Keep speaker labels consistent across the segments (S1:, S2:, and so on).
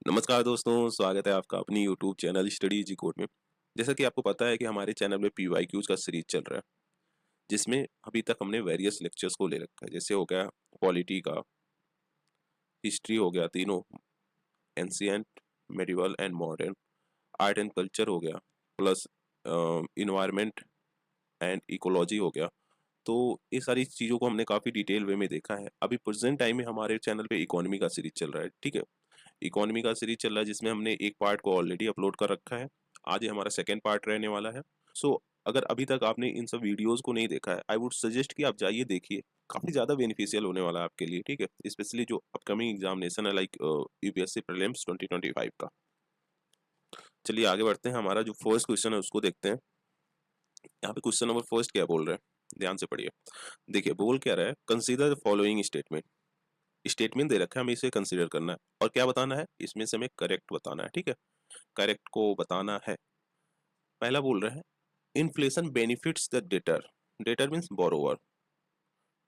S1: नमस्कार दोस्तों, स्वागत है आपका अपनी YouTube channel study easy code में। जैसा कि आपको पता है कि हमारे चैनल में पीवाईक्यूज का सीरीज चल रहा है, जिसमें अभी तक हमने वेरियस लेक्चर्स को ले रखा है। जैसे हो गया पॉलिटी का, हिस्ट्री हो गया तीनों, ancient, medieval and modern, art and culture हो गया, प्लस इन्वायरमेंट एंड इकोलॉजी हो गया। तो ये सारी चीज़ों को हमने काफ़ी डिटेल वे में देखा है। अभी प्रेजेंट टाइम में हमारे चैनल पे इकोनॉमी का सीरीज चल रहा है, ठीक है। इकोनॉमी का सीरीज चल रहा है जिसमें हमने एक पार्ट को ऑलरेडी अपलोड कर रखा है। आज ये हमारा सेकेंड पार्ट रहने वाला है। सो अगर अभी तक आपने इन सब वीडियोस को नहीं देखा है, आई वुड सजेस्ट कि आप जाइए देखिए। काफ़ी ज़्यादा बेनिफिशियल होने वाला है आपके लिए, ठीक है। स्पेशली जो अपकमिंग एग्जामिनेशन है लाइक यूपीएससी प्रीलिम्स 2025 का। चलिए आगे बढ़ते हैं। हमारा जो फर्स्ट क्वेश्चन है उसको देखते हैं। यहाँ पे क्वेश्चन नंबर फर्स्ट क्या बोल रहे हैं, ध्यान से पढ़िए। देखिए बोल क्या रहा है, consider the following statement. Statement दे रखा है, हमें इसे कंसीडर करना है और क्या बताना है, इसमें से हमें करेक्ट बताना है, ठीक है। करेक्ट को बताना है। पहला बोल रहे हैं inflation benefits the debtor. Debtor means borrower,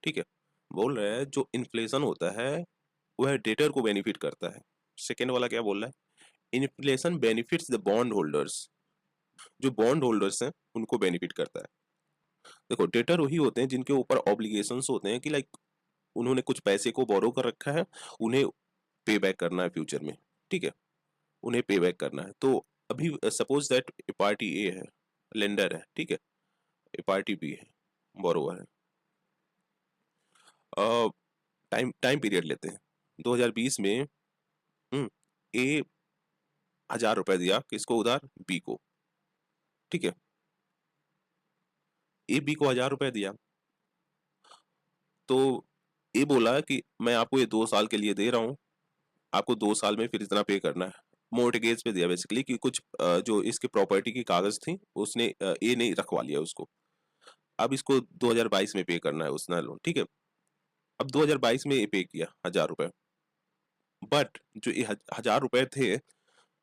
S1: ठीक है। बोल रहे हैं जो इन्फ्लेशन होता है वह डेटर को बेनिफिट करता है। सेकेंड वाला क्या बोल रहा है, inflation benefits the bond holders. जो बॉन्ड होल्डर्स हैं उनको बेनिफिट करता है। देखो डेटर वही होते हैं जिनके ऊपर ऑब्लिगेशंस होते हैं कि लाइक उन्होंने कुछ पैसे को बोरो कर रखा है, उन्हें पे बैक करना है फ्यूचर में, ठीक है। उन्हें पे बैक करना है। तो अभी सपोज दैट ए पार्टी ए है, लेंडर है, ठीक है। ए पार्टी बी है, बोरोवर है। टाइम टाइम पीरियड लेते हैं 2020 में। ए 1,000 रुपए दिया किसको, उधार, बी को, ठीक है। ए बी को 1,000 रुपए दिया, तो ए बोला कि मैं आपको ये 2 साल के लिए दे रहा हूँ, आपको 2 साल में फिर इतना पे करना है। मोर्टगेज पे दिया बेसिकली कि कुछ जो इसके प्रॉपर्टी की कागज थी उसने ए ने रखवा लिया उसको। अब इसको 2022 में पे करना है उसने लोन, ठीक है। अब 2022 में ये पे किया 1,000 रुपए, बट जो ये 1,000 रुपए थे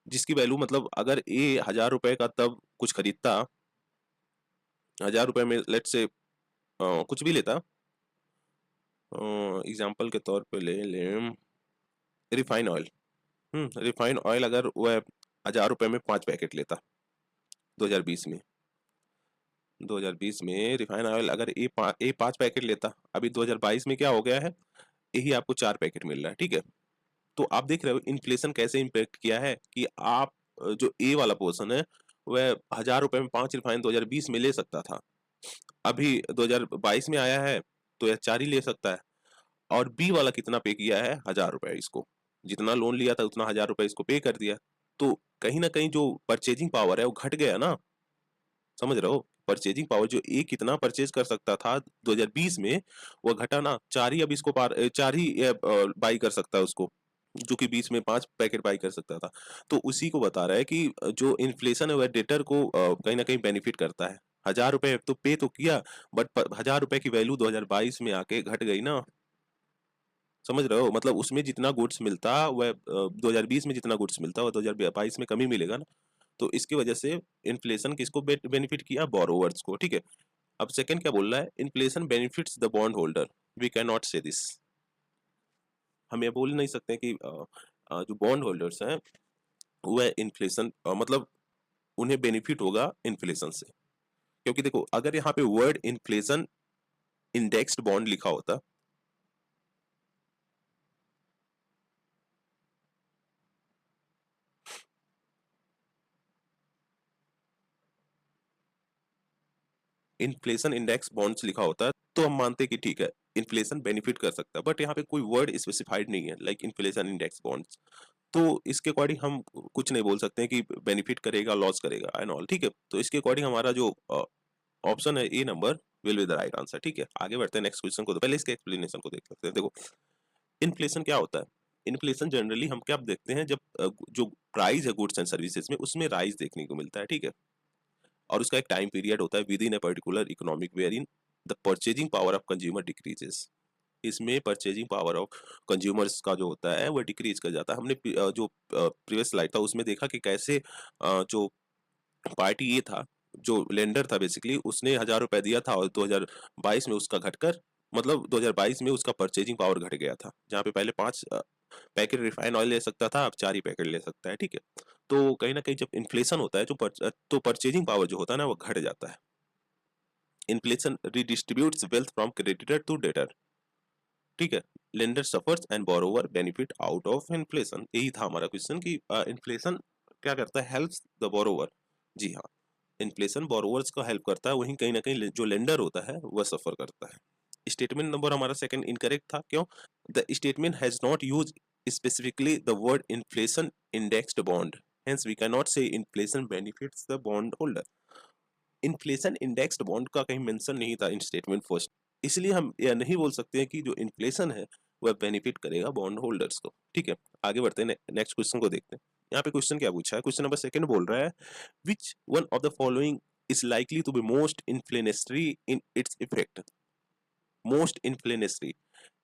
S1: जिसकी वैल्यू मतलब अगर ये 1,000 रुपए का तब कुछ खरीदता, 1,000 रुपए में लेट से कुछ भी लेता, एग्जाम्पल के तौर पे ले लें रिफाइन ऑयल। रिफाइन ऑयल अगर वह 1,000 रुपए में 5 पैकेट लेता 2020 में, 2020 में रिफाइन ऑयल अगर ए 5 पैकेट लेता, अभी 2022 में क्या हो गया है, यही आपको 4 पैकेट मिल रहा है, ठीक है। तो आप देख रहे हो इन्फ्लेशन कैसे इम्पेक्ट किया है कि आप जो ए वाला पोर्सन है वह 1,000 रुपए में 5 रिफाइन 2020 में ले सकता था, अभी 2022 में आया है तो यह 4 ही ले सकता है। और बी वाला कितना पे किया है, 1,000 रुपए इसको, जितना लोन लिया था उतना 1,000 रुपए इसको पे कर दिया। तो कहीं ना कहीं जो परचेजिंग पावर है वो घट गया ना, समझ रहे हो। परचेजिंग पावर जो ए कितना परचेज कर सकता था 2020 में, वो घटा ना, 4 ही अब इसको 4 ही बाई कर सकता है उसको, जो कि 20 में 5 पैकेट बाई कर सकता था। तो उसी को बता रहा है कि जो इन्फ्लेशन है वह डेटर को कहीं ना कहीं बेनिफिट करता है। 1,000 रुपए तो पे तो किया, बट 1,000 रुपए की वैल्यू 2022 में आके घट गई ना, समझ रहे हो। मतलब उसमें जितना गुड्स मिलता वह 2020 में जितना गुड्स मिलता वह 2022 में कम ही मिलेगा ना। तो इसकी वजह से इन्फ्लेशन किसको बेनिफिट किया, बोरोवर्स को, ठीक है। अब सेकंड क्या बोल रहा है, inflation benefits the bond holder. We can not say this. हम ये बोल नहीं सकते कि जो बॉन्ड होल्डर्स हैं वह इन्फ्लेशन मतलब उन्हें बेनिफिट होगा इन्फ्लेशन से। क्योंकि देखो अगर यहाँ पे वर्ड इन्फ्लेशन इंडेक्स्ड बॉन्ड लिखा होता, इन्फ्लेशन इंडेक्स बॉन्ड्स लिखा होता है, तो हम मानते कि ठीक है इन्फ्लेशन बेनिफिट कर सकता है। बट यहाँ पे कोई वर्ड स्पेसिफाइड नहीं है लाइक इन्फ्लेशन इंडेक्स बॉन्ड्स, तो इसके अकॉर्डिंग हम कुछ नहीं बोल सकते हैं कि बेनिफिट करेगा लॉस करेगा एंड ऑल, ठीक है। तो इसके अकॉर्डिंग हमारा जो ऑप्शन है A number will be the right answer, ठीक है। आगे बढ़ते हैं नेक्स्ट क्वेश्चन को, तो पहले इसके एक्सप्लेनेशन को देख सकते हैं। देखो इन्फ्लेशन क्या होता है। इन्फ्लेशन जनरली हम क्या देखते हैं, जब जो प्राइस है गुड्स एंड सर्विसेज में उसमें राइज देखने को मिलता है, ठीक है। और उसका एक टाइम पीरियड होता है within a particular economic wherein the purchasing power of consumer decreases. इसमें परचेजिंग पावर ऑफ कंज्यूमर्स का जो होता है वो डिक्रीज कर जाता है। हमने जो प्रीवियस स्लाइड था उसमें देखा कि कैसे जो पार्टी ये था, जो लेंडर था बेसिकली, उसने 1,000 रुपए दिया था और 2022 में उसका घटकर मतलब 2022 में उसका परचेजिंग पावर घट गया था। जहाँ पे पहले 5 पैकेट रिफाइंड ऑयल ले सकता था, अब 4 ही पैकेट ले सकता है, ठीक है। तो कहीं न कहीं जब इन्फ्लेशन होता है तो परचेजिंग पावर जो होता है ना वो घट जाता है। Inflation redistributes wealth from creditor to debtor, ठीक है। Lender suffers and borrower benefit out of inflation. यही था हमारा क्वेश्चन कि इन्फ्लेशन क्या करता है, हेल्प्स द बोरोवर। जी हाँ, इन्फ्लेशन बोरोवर्स को हेल्प करता है, वहीं कहीं ना कहीं जो लेंडर होता है वह सफर करता है। स्टेटमेंट नंबर हमारा सेकंड इनकरेक्ट था, क्यों? The statement has not use specifically the word inflation indexed bond, hence we can not say inflation benefits the bond holder. Inflation indexed bond का कहीं मेंशन नहीं था इन स्टेटमेंट फर्स्ट, इसलिए हम यह नहीं बोल सकते हैं कि जो इन्फ्लेशन है वह बेनिफिट करेगा बॉन्ड होल्डर्स को, ठीक है। आगे बढ़ते हैं, नेक्स्ट क्वेश्चन को देखते हैं। यहाँ पे क्वेश्चन क्या पूछा है, क्वेश्चन नंबर सेकंड बोल रहा है which one of the following is likely to be most inflationary in its effect. Most inflationary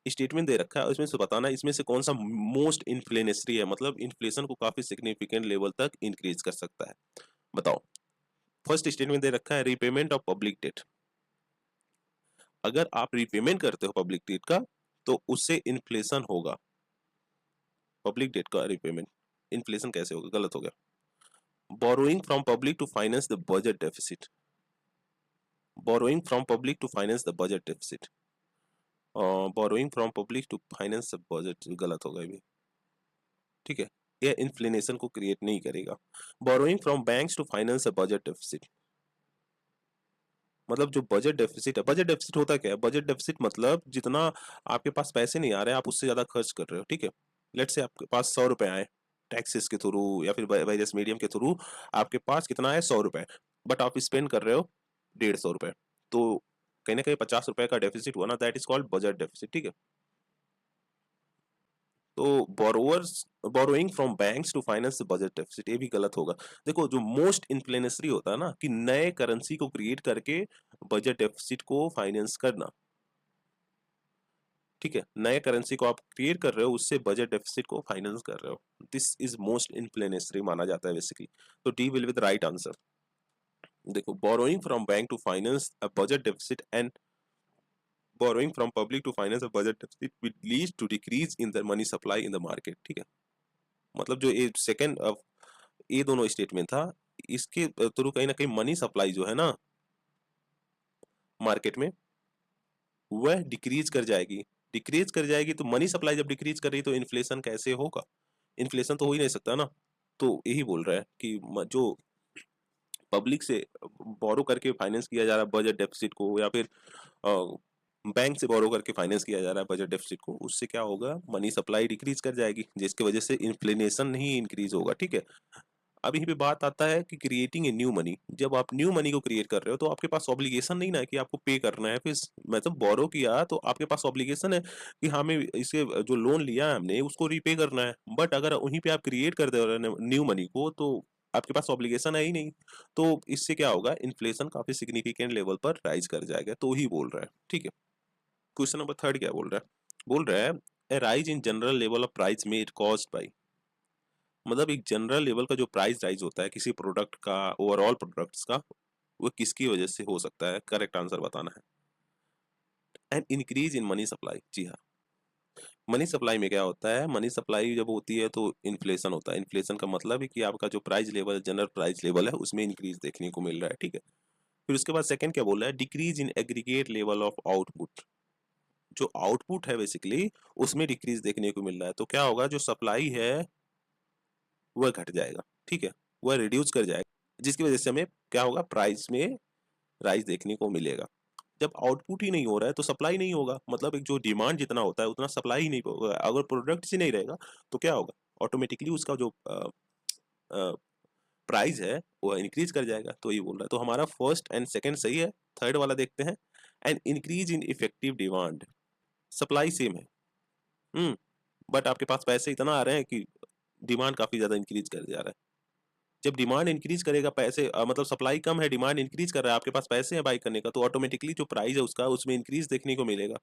S1: statement दे रखा है, उसमें से बताना इसमें से कौन सा मोस्ट इन्फ्लेनेटरी है, मतलब इन्फ्लेशन को काफी सिग्निफिकेंट लेवल तक इंक्रीज कर सकता है, बताओ। फर्स्ट स्टेटमेंट दे रखा है रीपेमेंट ऑफ पब्लिक डेट। अगर आप रीपेमेंट करते हो पब्लिक डेट का तो उससे इन्फ्लेशन होगा। पब्लिक डेट का रीपेमेंट, इन्फ्लेशन कैसे होगा, गलत हो गया। Borrowing from public to finance the budget deficit, borrowing from public to finance the budget deficit, borrowing from public to finance the budget, गलत होगा ये भी, ठीक है। यह इन्फ्लेशन को क्रिएट नहीं करेगा। Borrowing from banks to finance the budget deficit, मतलब जो बजट डेफिसिट है, बजट डेफिसिट होता क्या है, बजट डेफिसिट मतलब जितना आपके पास पैसे नहीं आ रहे आप उससे ज्यादा खर्च कर रहे हो, ठीक है। लेट से आपके पास 100 रुपए आए टैक्सेस के थ्रू या फिर वेरियस मीडियम के थ्रू, आपके पास कितना है 100 रुपए, बट आप स्पेंड कर रहे हो 150 रुपए, तो कहीं ना कहीं 50 रुपए का डेफिसिट हुआ ना, that is called budget deficit, ठीक है। तो borrowers borrowing from banks to finance budget deficit, ये भी गलत होगा। देखो जो मोस्ट इन्फ्लेनेटरी होता है ना कि नए करेंसी को क्रिएट करके बजट डेफिसिट को फाइनेंस करना, ठीक है। नए करेंसी को आप क्रिएट कर रहे हो उससे बजट डेफिसिट को फाइनेंस कर रहे हो, दिस इज मोस्ट इन्फ्लेनेटरी माना जाता है बेसिकली। तो D will be the right answer. देखो borrowing from bank to finance a budget deficit and borrowing from public to finance a budget deficit will lead to decrease in the money supply in the market, ठीक है। मतलब जो ये second ये दोनों statement था, इसके थ्रू कहीं ना कहीं मनी सप्लाई जो है ना मार्केट में वह डिक्रीज कर जाएगी। डिक्रीज कर जाएगी तो मनी सप्लाई जब डिक्रीज कर रही तो इन्फ्लेशन कैसे होगा, इन्फ्लेशन तो हो ही नहीं सकता ना। तो यही बोल रहा है कि जो पब्लिक से बोरो करके फाइनेंस किया जा रहा है बजट डेफिसिट को, या फिर बैंक से बोरो करके फाइनेंस किया जा रहा है बजट डेफिसिट को, उससे क्या होगा, मनी सप्लाई डिक्रीज कर जाएगी जिसकी वजह से इन्फ्लेशन नहीं इंक्रीज होगा, ठीक है। अब यहीं पे बात आता है कि क्रिएटिंग ए न्यू मनी, जब आप न्यू मनी को क्रिएट कर रहे हो तो आपके पास ऑब्लिगेशन नहीं ना है कि आपको पे करना है, फिर मतलब बोरो किया तो आपके पास ऑब्लिगेशन है कि हमें इसे जो लोन लिया है हमने उसको रीपे करना है, बट अगर वहीं पे आप क्रिएट कर दे रहे हो न्यू मनी को तो आपके पास ऑब्लिगेशन है ही नहीं। तो इससे क्या होगा, इन्फ्लेशन काफी सिग्निफिकेंट लेवल पर राइज कर जाएगा, तो ही बोल रहा है, ठीक है। क्वेश्चन नंबर थर्ड क्या बोल रहा है, बोल रहा है a rise in general level of price में इट कॉज्ड बाई, मतलब एक जनरल लेवल का जो प्राइस राइज होता है किसी प्रोडक्ट का, ओवरऑल प्रोडक्ट्स का, वो किसकी वजह से हो सकता है, करेक्ट आंसर बताना है। And increase in money supply, जी हाँ। मनी सप्लाई में क्या होता है, मनी सप्लाई जब होती है तो इन्फ्लेशन होता है, इन्फ्लेशन का मतलब है कि आपका जो price level, general price level है उसमें इंक्रीज देखने को मिल रहा है, ठीक है। फिर उसके बाद सेकंड क्या बोल रहा है, decrease in aggregate level of output, जो आउटपुट है बेसिकली उसमें डिक्रीज देखने को मिल रहा है, तो क्या होगा, जो सप्लाई है वह घट जाएगा, ठीक है, वह रिड्यूस कर जाएगा, जिसकी वजह से हमें क्या होगा, प्राइस में राइज देखने को मिलेगा। जब आउटपुट ही नहीं हो रहा है तो सप्लाई नहीं होगा, मतलब एक जो डिमांड जितना होता है उतना सप्लाई ही नहीं होगा, अगर प्रोडक्ट ही नहीं रहेगा तो क्या होगा, ऑटोमेटिकली उसका जो प्राइस है वो इंक्रीज कर जाएगा, तो ये बोल रहा है। तो हमारा फर्स्ट एंड सेकंड सही है, थर्ड वाला देखते हैं। And increase in effective demand, supply same है, बट आपके पास पैसे इतना आ रहे हैं कि डिमांड काफी ज्यादा इंक्रीज कर जा रहा है। जब डिमांड इंक्रीज करेगा, पैसे मतलब सप्लाई कम है डिमांड इंक्रीज कर रहा है, आपके पास पैसे हैं बाई करने का, तो ऑटोमेटिकली जो प्राइस है उसका उसमें इंक्रीज देखने को मिलेगा,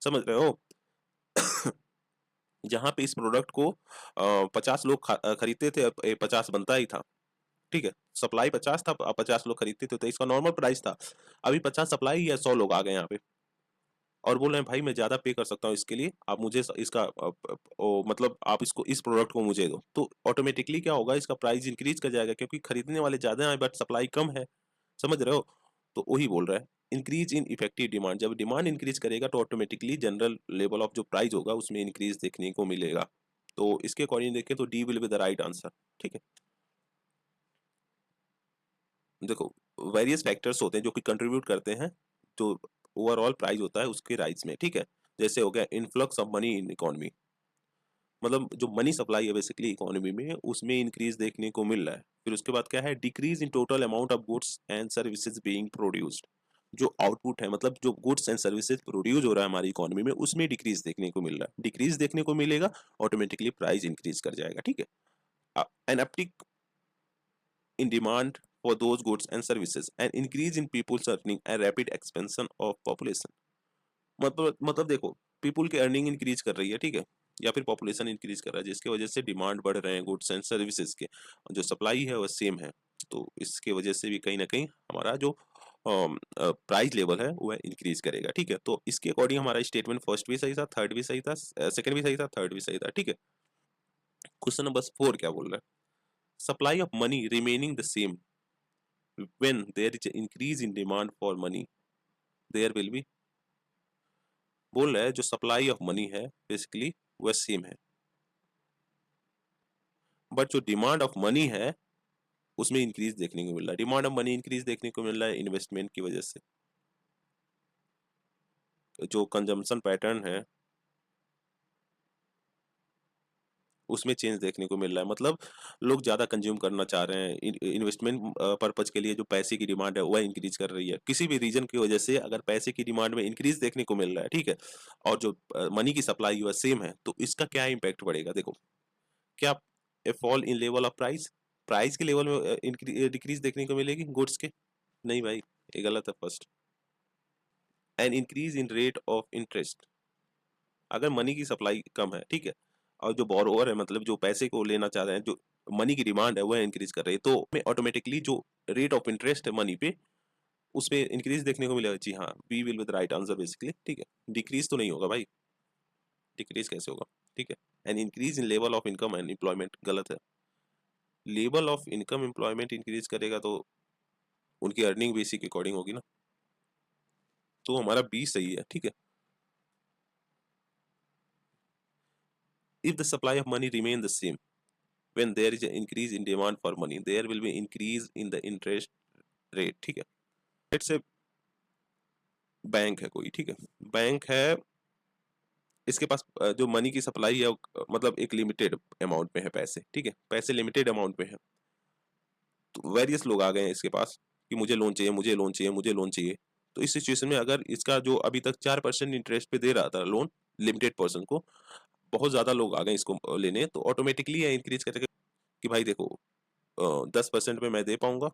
S1: समझ रहे हो। जहां पे इस प्रोडक्ट को 50 लोग खरीदते थे, 50 बनता ही था, ठीक है। सप्लाई 50 था, 50 लोग खरीदते थे, तो इसका नॉर्मल प्राइस था। अभी 50 सप्लाई है, 100 लोग आ गए यहाँ पे, और बोल रहे हैं भाई मैं ज़्यादा पे कर सकता हूँ इसके लिए, आप मुझे इसका मतलब आप इसको इस प्रोडक्ट को मुझे दो, तो ऑटोमेटिकली क्या होगा, इसका प्राइस इंक्रीज कर जाएगा क्योंकि खरीदने वाले ज़्यादा हैं बट सप्लाई कम है। समझ रहे हो? तो वही बोल रहा है इंक्रीज इन इफेक्टिव डिमांड। जब डिमांड इंक्रीज करेगा तो ऑटोमेटिकली जनरल लेवल ऑफ जो प्राइस होगा उसमें इंक्रीज देखने को मिलेगा। तो इसके अकॉर्डिंग देखें तो D will be the right answer. ठीक है, देखो वेरियस फैक्टर्स होते हैं जो कि कंट्रीब्यूट करते हैं जो ओवरऑल प्राइस होता है उसके राइज में। ठीक है, जैसे हो गया influx of money in economy, मतलब जो मनी सप्लाई है बेसिकली इकोनॉमी में उसमें इंक्रीज देखने को मिल रहा है। फिर उसके बाद क्या है, decrease in total amount of goods and services being produced, जो आउटपुट है मतलब जो गुड्स एंड सर्विसेज प्रोड्यूस हो रहा है हमारी इकोनॉमी में उसमें डिक्रीज देखने को मिल रहा है। डिक्रीज देखने को मिलेगा ऑटोमेटिकली प्राइस इंक्रीज कर जाएगा। ठीक है, an uptick in demand for those goods and services, an increase in people's earning and rapid expansion of population। मतलब देखो पीपुल की अर्निंग इंक्रीज कर रही है, ठीक है, या फिर पॉपुलेशन इंक्रीज कर रहा है जिसकी वजह से डिमांड बढ़ रहे हैं गुड्स एंड सर्विसेज के, जो सप्लाई है वो सेम है। तो इसके वजह से भी कहीं ना कहीं हमारा जो प्राइस लेवल है वह इंक्रीज करेगा। ठीक है, तो इसके अकॉर्डिंग हमारा स्टेटमेंट फर्स्ट भी सही था, थर्ड भी सही था, सेकंड भी सही था, थर्ड भी सही था। ठीक है, क्वेश्चन नंबर 4 क्या बोल रहा है, supply of money remaining the same when there is an increase in demand for money there will be, बोल रहा है जो सप्लाई ऑफ मनी है बेसिकली वह सेम है बट जो डिमांड ऑफ मनी है उसमें इंक्रीज देखने को मिल रहा है। डिमांड ऑफ मनी इंक्रीज देखने को मिल रहा है इन्वेस्टमेंट की वजह से, जो कंजम्पशन पैटर्न है उसमें चेंज देखने को मिल रहा है। मतलब लोग ज़्यादा कंज्यूम करना चाह रहे हैं, इन्वेस्टमेंट पर्पज के लिए जो पैसे की डिमांड है वह इंक्रीज कर रही है किसी भी रीजन की वजह से। अगर पैसे की डिमांड में इंक्रीज देखने को मिल रहा है, ठीक है, और जो मनी की सप्लाई है सेम है, तो इसका क्या इम्पैक्ट पड़ेगा। देखो क्या a fall in level of price, price के लेवल में डिक्रीज देखने को मिलेगी गुड्स के, नहीं भाई ये गलत है first. N increase in rate of interest, अगर मनी की सप्लाई कम है, ठीक है, और जो बोरोवर है मतलब जो पैसे को लेना चाह रहे हैं, जो मनी की डिमांड है वह इंक्रीज कर रही है, तो में ऑटोमेटिकली जो रेट ऑफ इंटरेस्ट है मनी पे उस पे इंक्रीज देखने को मिलेगा। जी हाँ, B will be the right answer basically. ठीक है, डिक्रीज तो नहीं होगा भाई, डिक्रीज कैसे होगा। ठीक है, and increase in level of income and employment, गलत है। Level of income employment increase करेगा तो उनकी अर्निंग बेसिक के अकॉर्डिंग होगी ना, तो हमारा बी सही है। ठीक है, if the supply of money remain the same when there is an increase in demand for money there will be increase in the interest rate। ठीक है, लेट्स से बैंक है कोई, ठीक है, बैंक है, इसके पास जो मनी की सप्लाई है मतलब एक लिमिटेड अमाउंट में है पैसे, ठीक है, पैसे लिमिटेड अमाउंट में है, तो वेरियस लोग आ गए हैं इसके पास कि मुझे लोन चाहिए, मुझे लोन चाहिए, मुझे लोन चाहिए। तो इस सिचुएशन में अगर इसका जो अभी तक 4% इंटरेस्ट पे दे रहा था लोन लिमिटेड पर्सन को, बहुत ज्यादा लोग आ गए इसको लेने, तो ऑटोमेटिकली इंक्रीज करेगा कि भाई देखो 10% पे मैं दे पाऊंगा,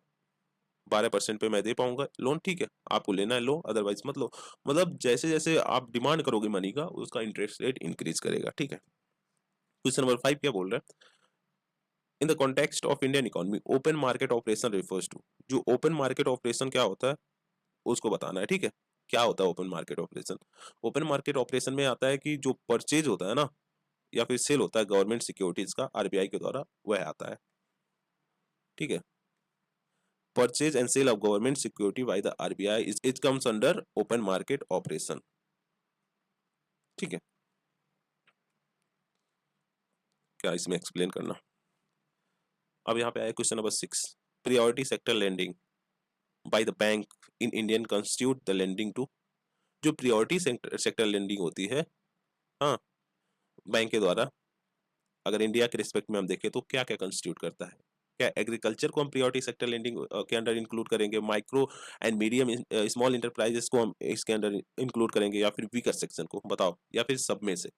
S1: 12% पे मैं दे पाऊंगा लोन, ठीक है, आपको लेना है लो अदरवाइज मत लो। मतलब जैसे जैसे आप डिमांड करोगे मनी का उसका इंटरेस्ट रेट इंक्रीज करेगा। ठीक है, क्वेश्चन नंबर 5 क्या बोल रहा है, in the context of Indian economy open market operation refers to, जो ओपन मार्केट ऑपरेशन क्या होता है उसको बताना है। ठीक है, क्या होता है open market operation, open market operation में आता है कि जो परचेज होता है ना या फिर सेल होता है गवर्नमेंट सिक्योरिटीज का आरबीआई के द्वारा, वह आता है। ठीक है, purchase and sale of government security by the RBI is it comes under open market operation। ठीक है, क्या इसमें एक्सप्लेन करना। अब यहाँ पे आया question number 6, priority sector lending by the bank in Indian constitute the lending to, जो priority sector lending होती है, हाँ, बैंक के द्वारा, अगर इंडिया के रिस्पेक्ट में हम देखें तो क्या क्या कंस्टिट्यूट करता है। क्या एग्रीकल्चर को हम प्रियोरिटी सेक्टर लेंडिंग के अंडर इंक्लूड करेंगे, micro and medium small enterprises को हम इसके अंडर इंक्लूड करेंगे, या फिर वीकर सेक्शन को, बताओ, या फिर सब में से।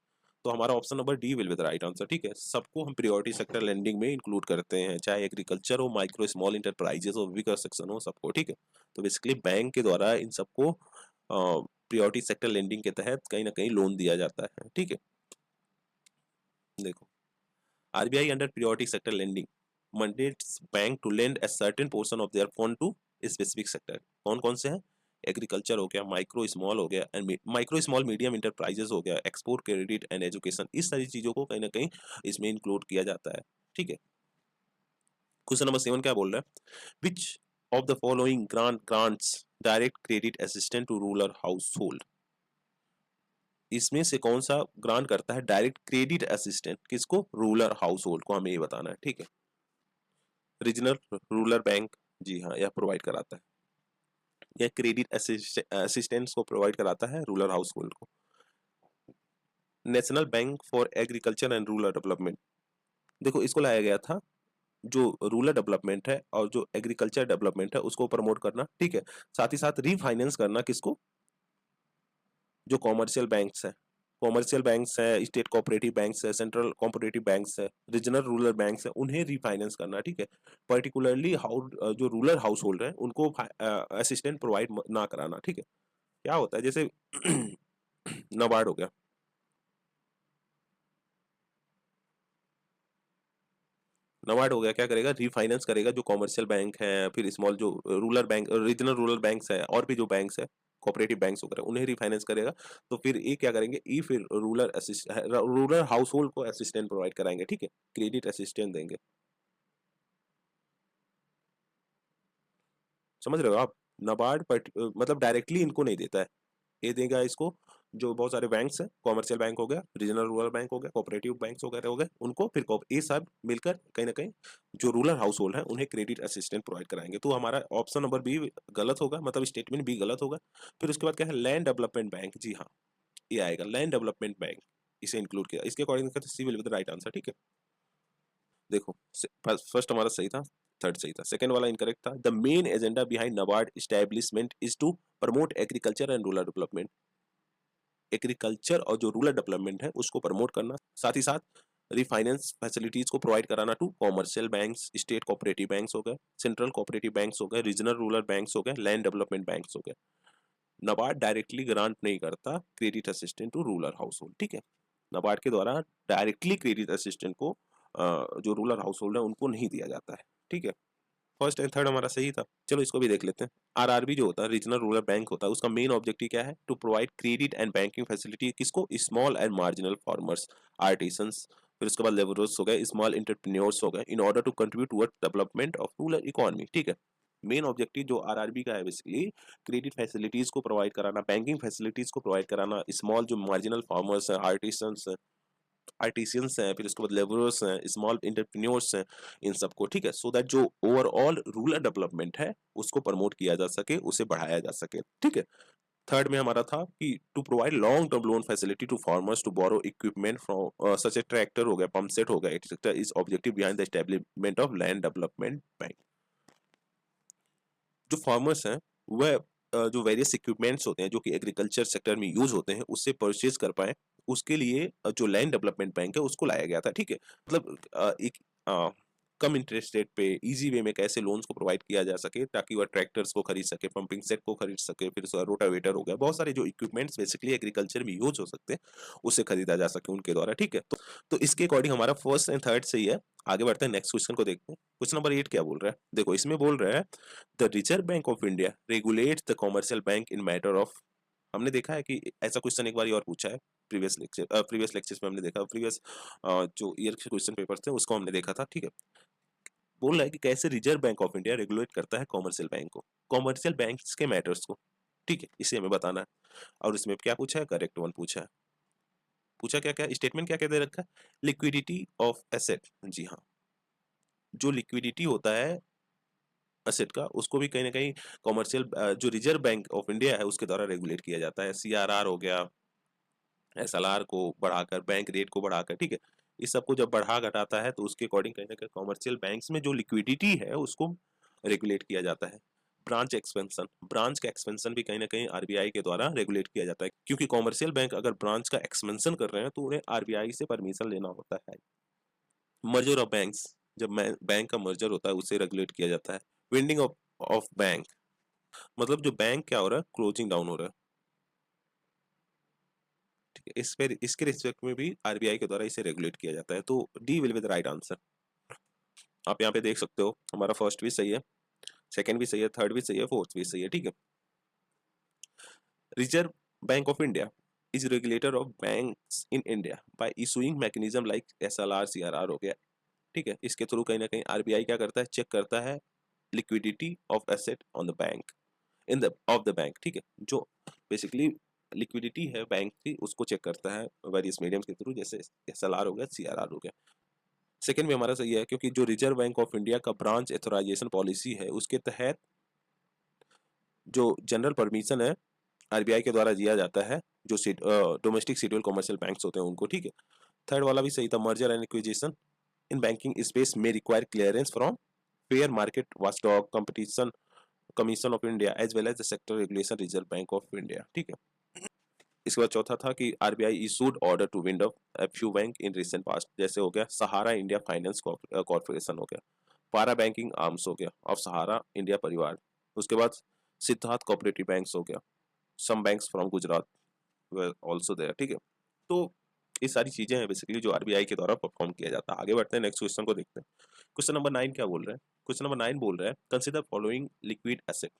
S1: तो हमारा option number D will be the right answer. ठीक है, सबको हम प्रियोरिटी सेक्टर लेंडिंग में इंक्लूड करते हैं, चाहे एग्रीकल्चर हो, माइक्रो स्मॉल इंटरप्राइजेस हो, वीकर सेक्शन हो, सबको। ठीक है, तो बेसिकली बैंक के द्वारा इन सबको प्रियोरिटी सेक्टर लेंडिंग के तहत कहीं ना कहीं लोन दिया जाता है। ठीक है, देखो RBI under periodic sector lending mandates bank to lend a certain portion of their fund to a specific sector। कौन कौन से हैं, एग्रीकल्चर हो गया, माइक्रो स्मॉल हो गया and micro small medium enterprises हो गया, एक्सपोर्ट क्रेडिट एंड एजुकेशन, इस सारी चीजों को कहीं ना कहीं इसमें इंक्लूड किया जाता है। ठीक है, क्वेश्चन नंबर 7 क्या बोल रहा है, which of the following grants direct credit assistant to rural household, इसमें से कौन सा ग्रांट करता है डायरेक्ट क्रेडिट असिस्टेंट, किसको, रूरल हाउस होल्ड को, हमें ये बताना है। ठीक है, रीजनल रूरल बैंक, जी हाँ, यह प्रोवाइड कराता है, यह क्रेडिट असिस्टेंस को प्रोवाइड कराता है रूरल हाउस होल्ड को। National bank for agriculture and rural development, देखो इसको लाया गया था जो रूरल डेवलपमेंट है और जो एग्रीकल्चर डेवलपमेंट है उसको प्रमोट करना। ठीक है, साथ ही साथ रीफाइनेंस करना किसको, जो कॉमर्शियल बैंक्स है, कॉमर्शियल बैंक्स है, स्टेट कोऑपरेटिव बैंक्स है, सेंट्रल कोऑपरेटिव बैंक्स है, रीजनल रूरल बैंक्स है, उन्हें रीफाइनेंस करना। ठीक है, पर्टिकुलरली जो रूरल हाउस होल्ड है उनको असिस्टेंट प्रोवाइड ना कराना। ठीक है, क्या होता है जैसे नबार्ड हो गया, नबार्ड हो गया, क्या करेगा, रीफाइनेंस करेगा जो कॉमर्शियल बैंक है, फिर स्मॉल जो rural bank, regional rural banks है, और भी जो बैंक्स है कोऑपरेटिव बैंक्स वगैरह, उन्हें रिफाइनेंस करेगा। तो फिर ये क्या करेंगे, ये फिर रूरल हाउस होल्ड को असिस्टेंट प्रोवाइड कराएंगे। ठीक है, क्रेडिट असिस्टेंट देंगे, समझ रहे हो आप। नबार्ड मतलब डायरेक्टली इनको नहीं देता है, ये देगा इसको जो बहुत सारे बैंक्स हैं, कॉमर्शियल बैंक हो गया, रीजनल रूरल बैंक हो गया, कोऑपरेटिव बैंक्स वगैरह हो गए, उनको फिर ये सब मिलकर कहीं ना कहीं जो रूरल हाउस होल्ड है उन्हें क्रेडिट असिस्टेंट प्रोवाइड कराएंगे। तो हमारा ऑप्शन नंबर बी गलत होगा, मतलब स्टेटमेंट बी गलत होगा। फिर उसके बाद क्या है, लैंड डेवलपमेंट बैंक, जी हाँ, ये आएगा लैंड डेवलपमेंट बैंक, इसे इंक्लूड किया, इसके according C will be the right answer. ठीक है, देखो फर्स्ट हमारा सही था, थर्ड सही था, सेकंड वाला इनकरेक्ट था। The main agenda behind NABARD establishment is to promote agriculture and rural development, agriculture और जो रूरल डेवलपमेंट है उसको प्रमोट करना, साथ ही साथ रिफाइनेंस फैसिलिटीज को प्रोवाइड कराना to commercial banks, state cooperative banks हो गए, सेंट्रल कोऑपरेटिव बैंक्स हो गए, रीजनल रूरल बैंक्स हो गए, लैंड डेवलपमेंट बैंक्स हो गए। नबार्ड डायरेक्टली ग्रांट नहीं करता credit assistant to rural household. ठीक है, नबार्ड के द्वारा डायरेक्टली क्रेडिट असिस्टेंट को जो रूरल हाउस होल्ड है उनको नहीं दिया जाता है। ठीक है, फर्स्ट एंड थर्ड हमारा सही था। चलो इसको भी देख लेते हैं। आरआरबी जो होता है, रीजनल रूरल बैंक होता है, उसका मेन ऑब्जेक्टिव क्या है, to provide credit and banking facility किसको, small and marginal farmers, artisans, फिर उसके बाद लेबरर्स हो गए, स्मॉल एंटरप्रेन्योर्स हो गए, in order to contribute toward development of rural economy. ठीक है, मेन ऑब्जेक्टिव जो आरआरबी का है बेसिकली क्रेडिट फैसिलिटीज को प्रोवाइड कराना, बैंकिंग फैसिलिटीज को प्रोवाइड कराना, स्मॉल जो मार्जिनल फार्मर्स हैं, आर्टिसियंस हैं, फिर उसके बाद लेबरर्स हैं, स्मॉल एंटरप्रेन्योर्स हैं, इन सबको। ठीक है, सो दैट जो ओवरऑल रूरल डेवलपमेंट है उसको प्रमोट किया जा सके, उसे बढ़ाया जा सके। ठीक है, थर्ड में हमारा था कि to provide long term loan facility to farmers to borrow equipment from such a tractor हो गया, पंप सेट हो गया, etcetera, is objective behind the establishment of land development bank. जो फार्मर्स हैं वह जो वेरियस इक्विपमेंट्स होते हैं जो कि एग्रीकल्चर सेक्टर में यूज होते हैं उससे परचेज कर पाए, उसके लिए जो लैंड डेवलपमेंट बैंक है उसको लाया गया था। ठीक है, मतलब एक कम इंटरेस्ट रेट पे इजी वे में कैसे लोन्स को प्रोवाइड किया जा सके ताकि वह ट्रैक्टर्स को खरीद सके, पंपिंग सेट को खरीद सके, फिर उसका रोटावेटर हो गया, बहुत सारे जो इक्विपमेंट्स बेसिकली एग्रीकल्चर में यूज हो सकते हैं उसे खरीदा जा सके उनके द्वारा। ठीक है, तो इसके अकॉर्डिंग हमारा फर्स्ट एंड थर्ड सही है। आगे बढ़ते हैं, नेक्स्ट क्वेश्चन को देखते हैं। क्वेश्चन नंबर 8 क्या बोल रहा है, देखो इसमें बोल रहा है the reserve bank of India regulates the commercial bank in matter of, हमने देखा है कि ऐसा क्वेश्चन एक बार और पूछा है प्रीवियस लेक्चर्स में हमने देखा, प्रीवियस जो ईयर के क्वेश्चन पेपर्स थे उसको हमने देखा था। ठीक है, बोल रहा है कि कैसे reserve bank of India regulate करता है कॉमर्शियल बैंक को, कॉमर्शियल बैंक्स के मैटर्स को। ठीक है, इसे हमें बताना है। और इसमें क्या पूछा है, करेक्ट वन पूछा है। पूछा क्या क्या, स्टेटमेंट क्या क्या दे रखा है, लिक्विडिटी ऑफ एसेट, जी हाँ, जो लिक्विडिटी होता है एसेट का उसको भी कहीं ना कहीं कॉमर्शियल जो रिजर्व बैंक ऑफ इंडिया है उसके द्वारा रेगुलेट किया जाता है। सीआरआर हो गया, एसएलआर को बढ़ाकर, बैंक रेट को बढ़ाकर। ठीक है, इस सबको जब बढ़ा घटाता है तो उसके अकॉर्डिंग कहीं ना कहीं कॉमर्शियल बैंक्स में जो लिक्विडिटी है उसको रेगुलेट किया जाता है। ब्रांच एक्सपेंशन, ब्रांच का एक्सपेंशन भी कहीं ना कहीं आरबीआई के द्वारा रेगुलेट किया जाता है, क्योंकि कॉमर्शियल बैंक अगर ब्रांच का एक्सपेंशन कर रहे हैं तो उन्हें आरबीआई से परमिशन लेना होता है। मर्जर ऑफ बैंक्स, जब बैंक का मर्जर होता है उसे रेगुलेट किया जाता है। वेंडिंग ऑफ बैंक, मतलब जो बैंक क्या हो रहा है, क्लोजिंग डाउन हो रहा है। ठीक है, इस पे इसके रिस्पेक्ट में भी आरबीआई के द्वारा इसे रेगुलेट किया जाता है। तो D will be the right answer. आप यहाँ पे देख सकते हो हमारा फर्स्ट भी सही है, सेकंड भी सही है, थर्ड भी सही है, फोर्थ भी सही है। ठीक है, reserve bank of India is regulator of banks in India by issuing mechanism like SLR CRR हो गया, ठीक है। इसके थ्रू कहीं ना कहीं RBI क्या करता है, चेक करता है liquidity of asset on the bank in the of the bank, ठीक है। जो बेसिकली लिक्विडिटी है बैंक की उसको चेक करता है वेरियस मीडियम्स के थ्रू, जैसे SLR हो गया, CRR हो गया। सेकंड में हमारा सही है क्योंकि जो रिजर्व बैंक ऑफ इंडिया का ब्रांच एथोराइजेशन पॉलिसी है उसके तहत जो जनरल परमिशन है RBI के द्वारा दिया जाता है जो डोमेस्टिक शेड्यूल कमर्शियल बैंक्स होते हैं उनको, ठीक है। थर्ड वाला भी सही था, merger and acquisition in banking space में require clearance from fair market watchdog competition commission of India as well as the sector regulation reserve bank of India, ठीक है। इसके बाद चौथा था कि RBI issued order to wind up a few bank in recent past, जैसे हो गया सहारा इंडिया फाइनेंस कॉर्पोरेशन हो गया, पारा बैंकिंग आर्म्स हो गया ऑफ सहारा इंडिया परिवार, उसके बाद सिद्धार्थ कोऑपरेटिव बैंक्स हो गया, some banks from Gujarat were also there, ठीक है। तो ये सारी चीजें हैं बेसिकली जो RBI के द्वारा परफॉर्म किया जाता है। आगे बढ़ते हैं, नेक्स्ट क्वेश्चन को देखते हैं। क्वेश्चन नंबर 9 क्या बोल रहे हैं? क्वेश्चन नंबर 9 बोल रहा है consider following liquid asset.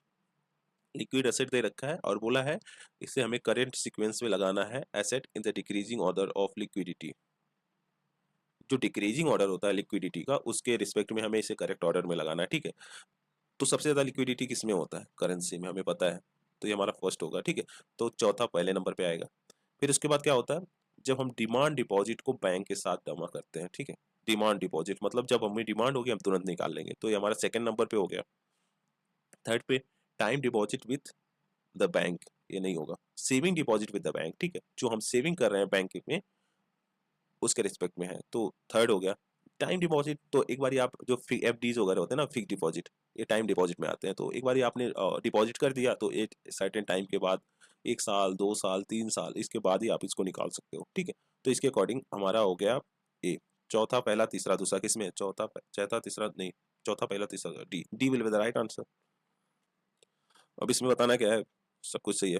S1: Liquid asset दे रखा है और बोला है इसे हमें करेंट सीक्वेंस में लगाना है, asset in the decreasing order of liquidity. जो डिक्रीजिंग ऑर्डर होता है लिक्विडिटी का उसके रिस्पेक्ट में हमें इसे करेक्ट ऑर्डर में लगाना है, ठीक है। तो सबसे ज्यादा लिक्विडिटी किस में होता है? करेंसी में, हमें पता है। तो ये हमारा फर्स्ट होगा, ठीक है। तो चौथा पहले नंबर पे आएगा। फिर उसके बाद क्या होता है, जब हम डिमांड डिपॉजिट को बैंक के साथ जमा करते हैं, ठीक है। डिमांड डिपॉजिट मतलब जब हमें डिमांड होगी हम तुरंत निकाल लेंगे, तो ये हमारा सेकंड नंबर पे हो गया। थर्ड पे time deposit with the bank, ये नहीं होगा। Saving deposit with the bank, ठीक है, जो हम सेविंग कर रहे हैं बैंक में उसके रिस्पेक्ट में है, तो थर्ड हो गया। टाइम डिपॉजिट तो एक बार आप जो FDs वगैरह होते हैं ना, फिक्स डिपॉजिट, ये टाइम डिपॉजिट में आते हैं। तो एक बार आपने डिपॉजिट कर दिया तो एक सर्टेन टाइम के बाद 1 साल 2 साल 3 साल इसके बाद ही आप इसको निकाल सकते हो, ठीक है। तो इसके अकॉर्डिंग हमारा हो गया ए। चौथा पहला तीसरा दूसरा किसमें? चौथा तीसरा नहीं, चौथा पहला तीसरा D. D will be the right answer. अब इसमें बताना क्या है, सब कुछ सही है,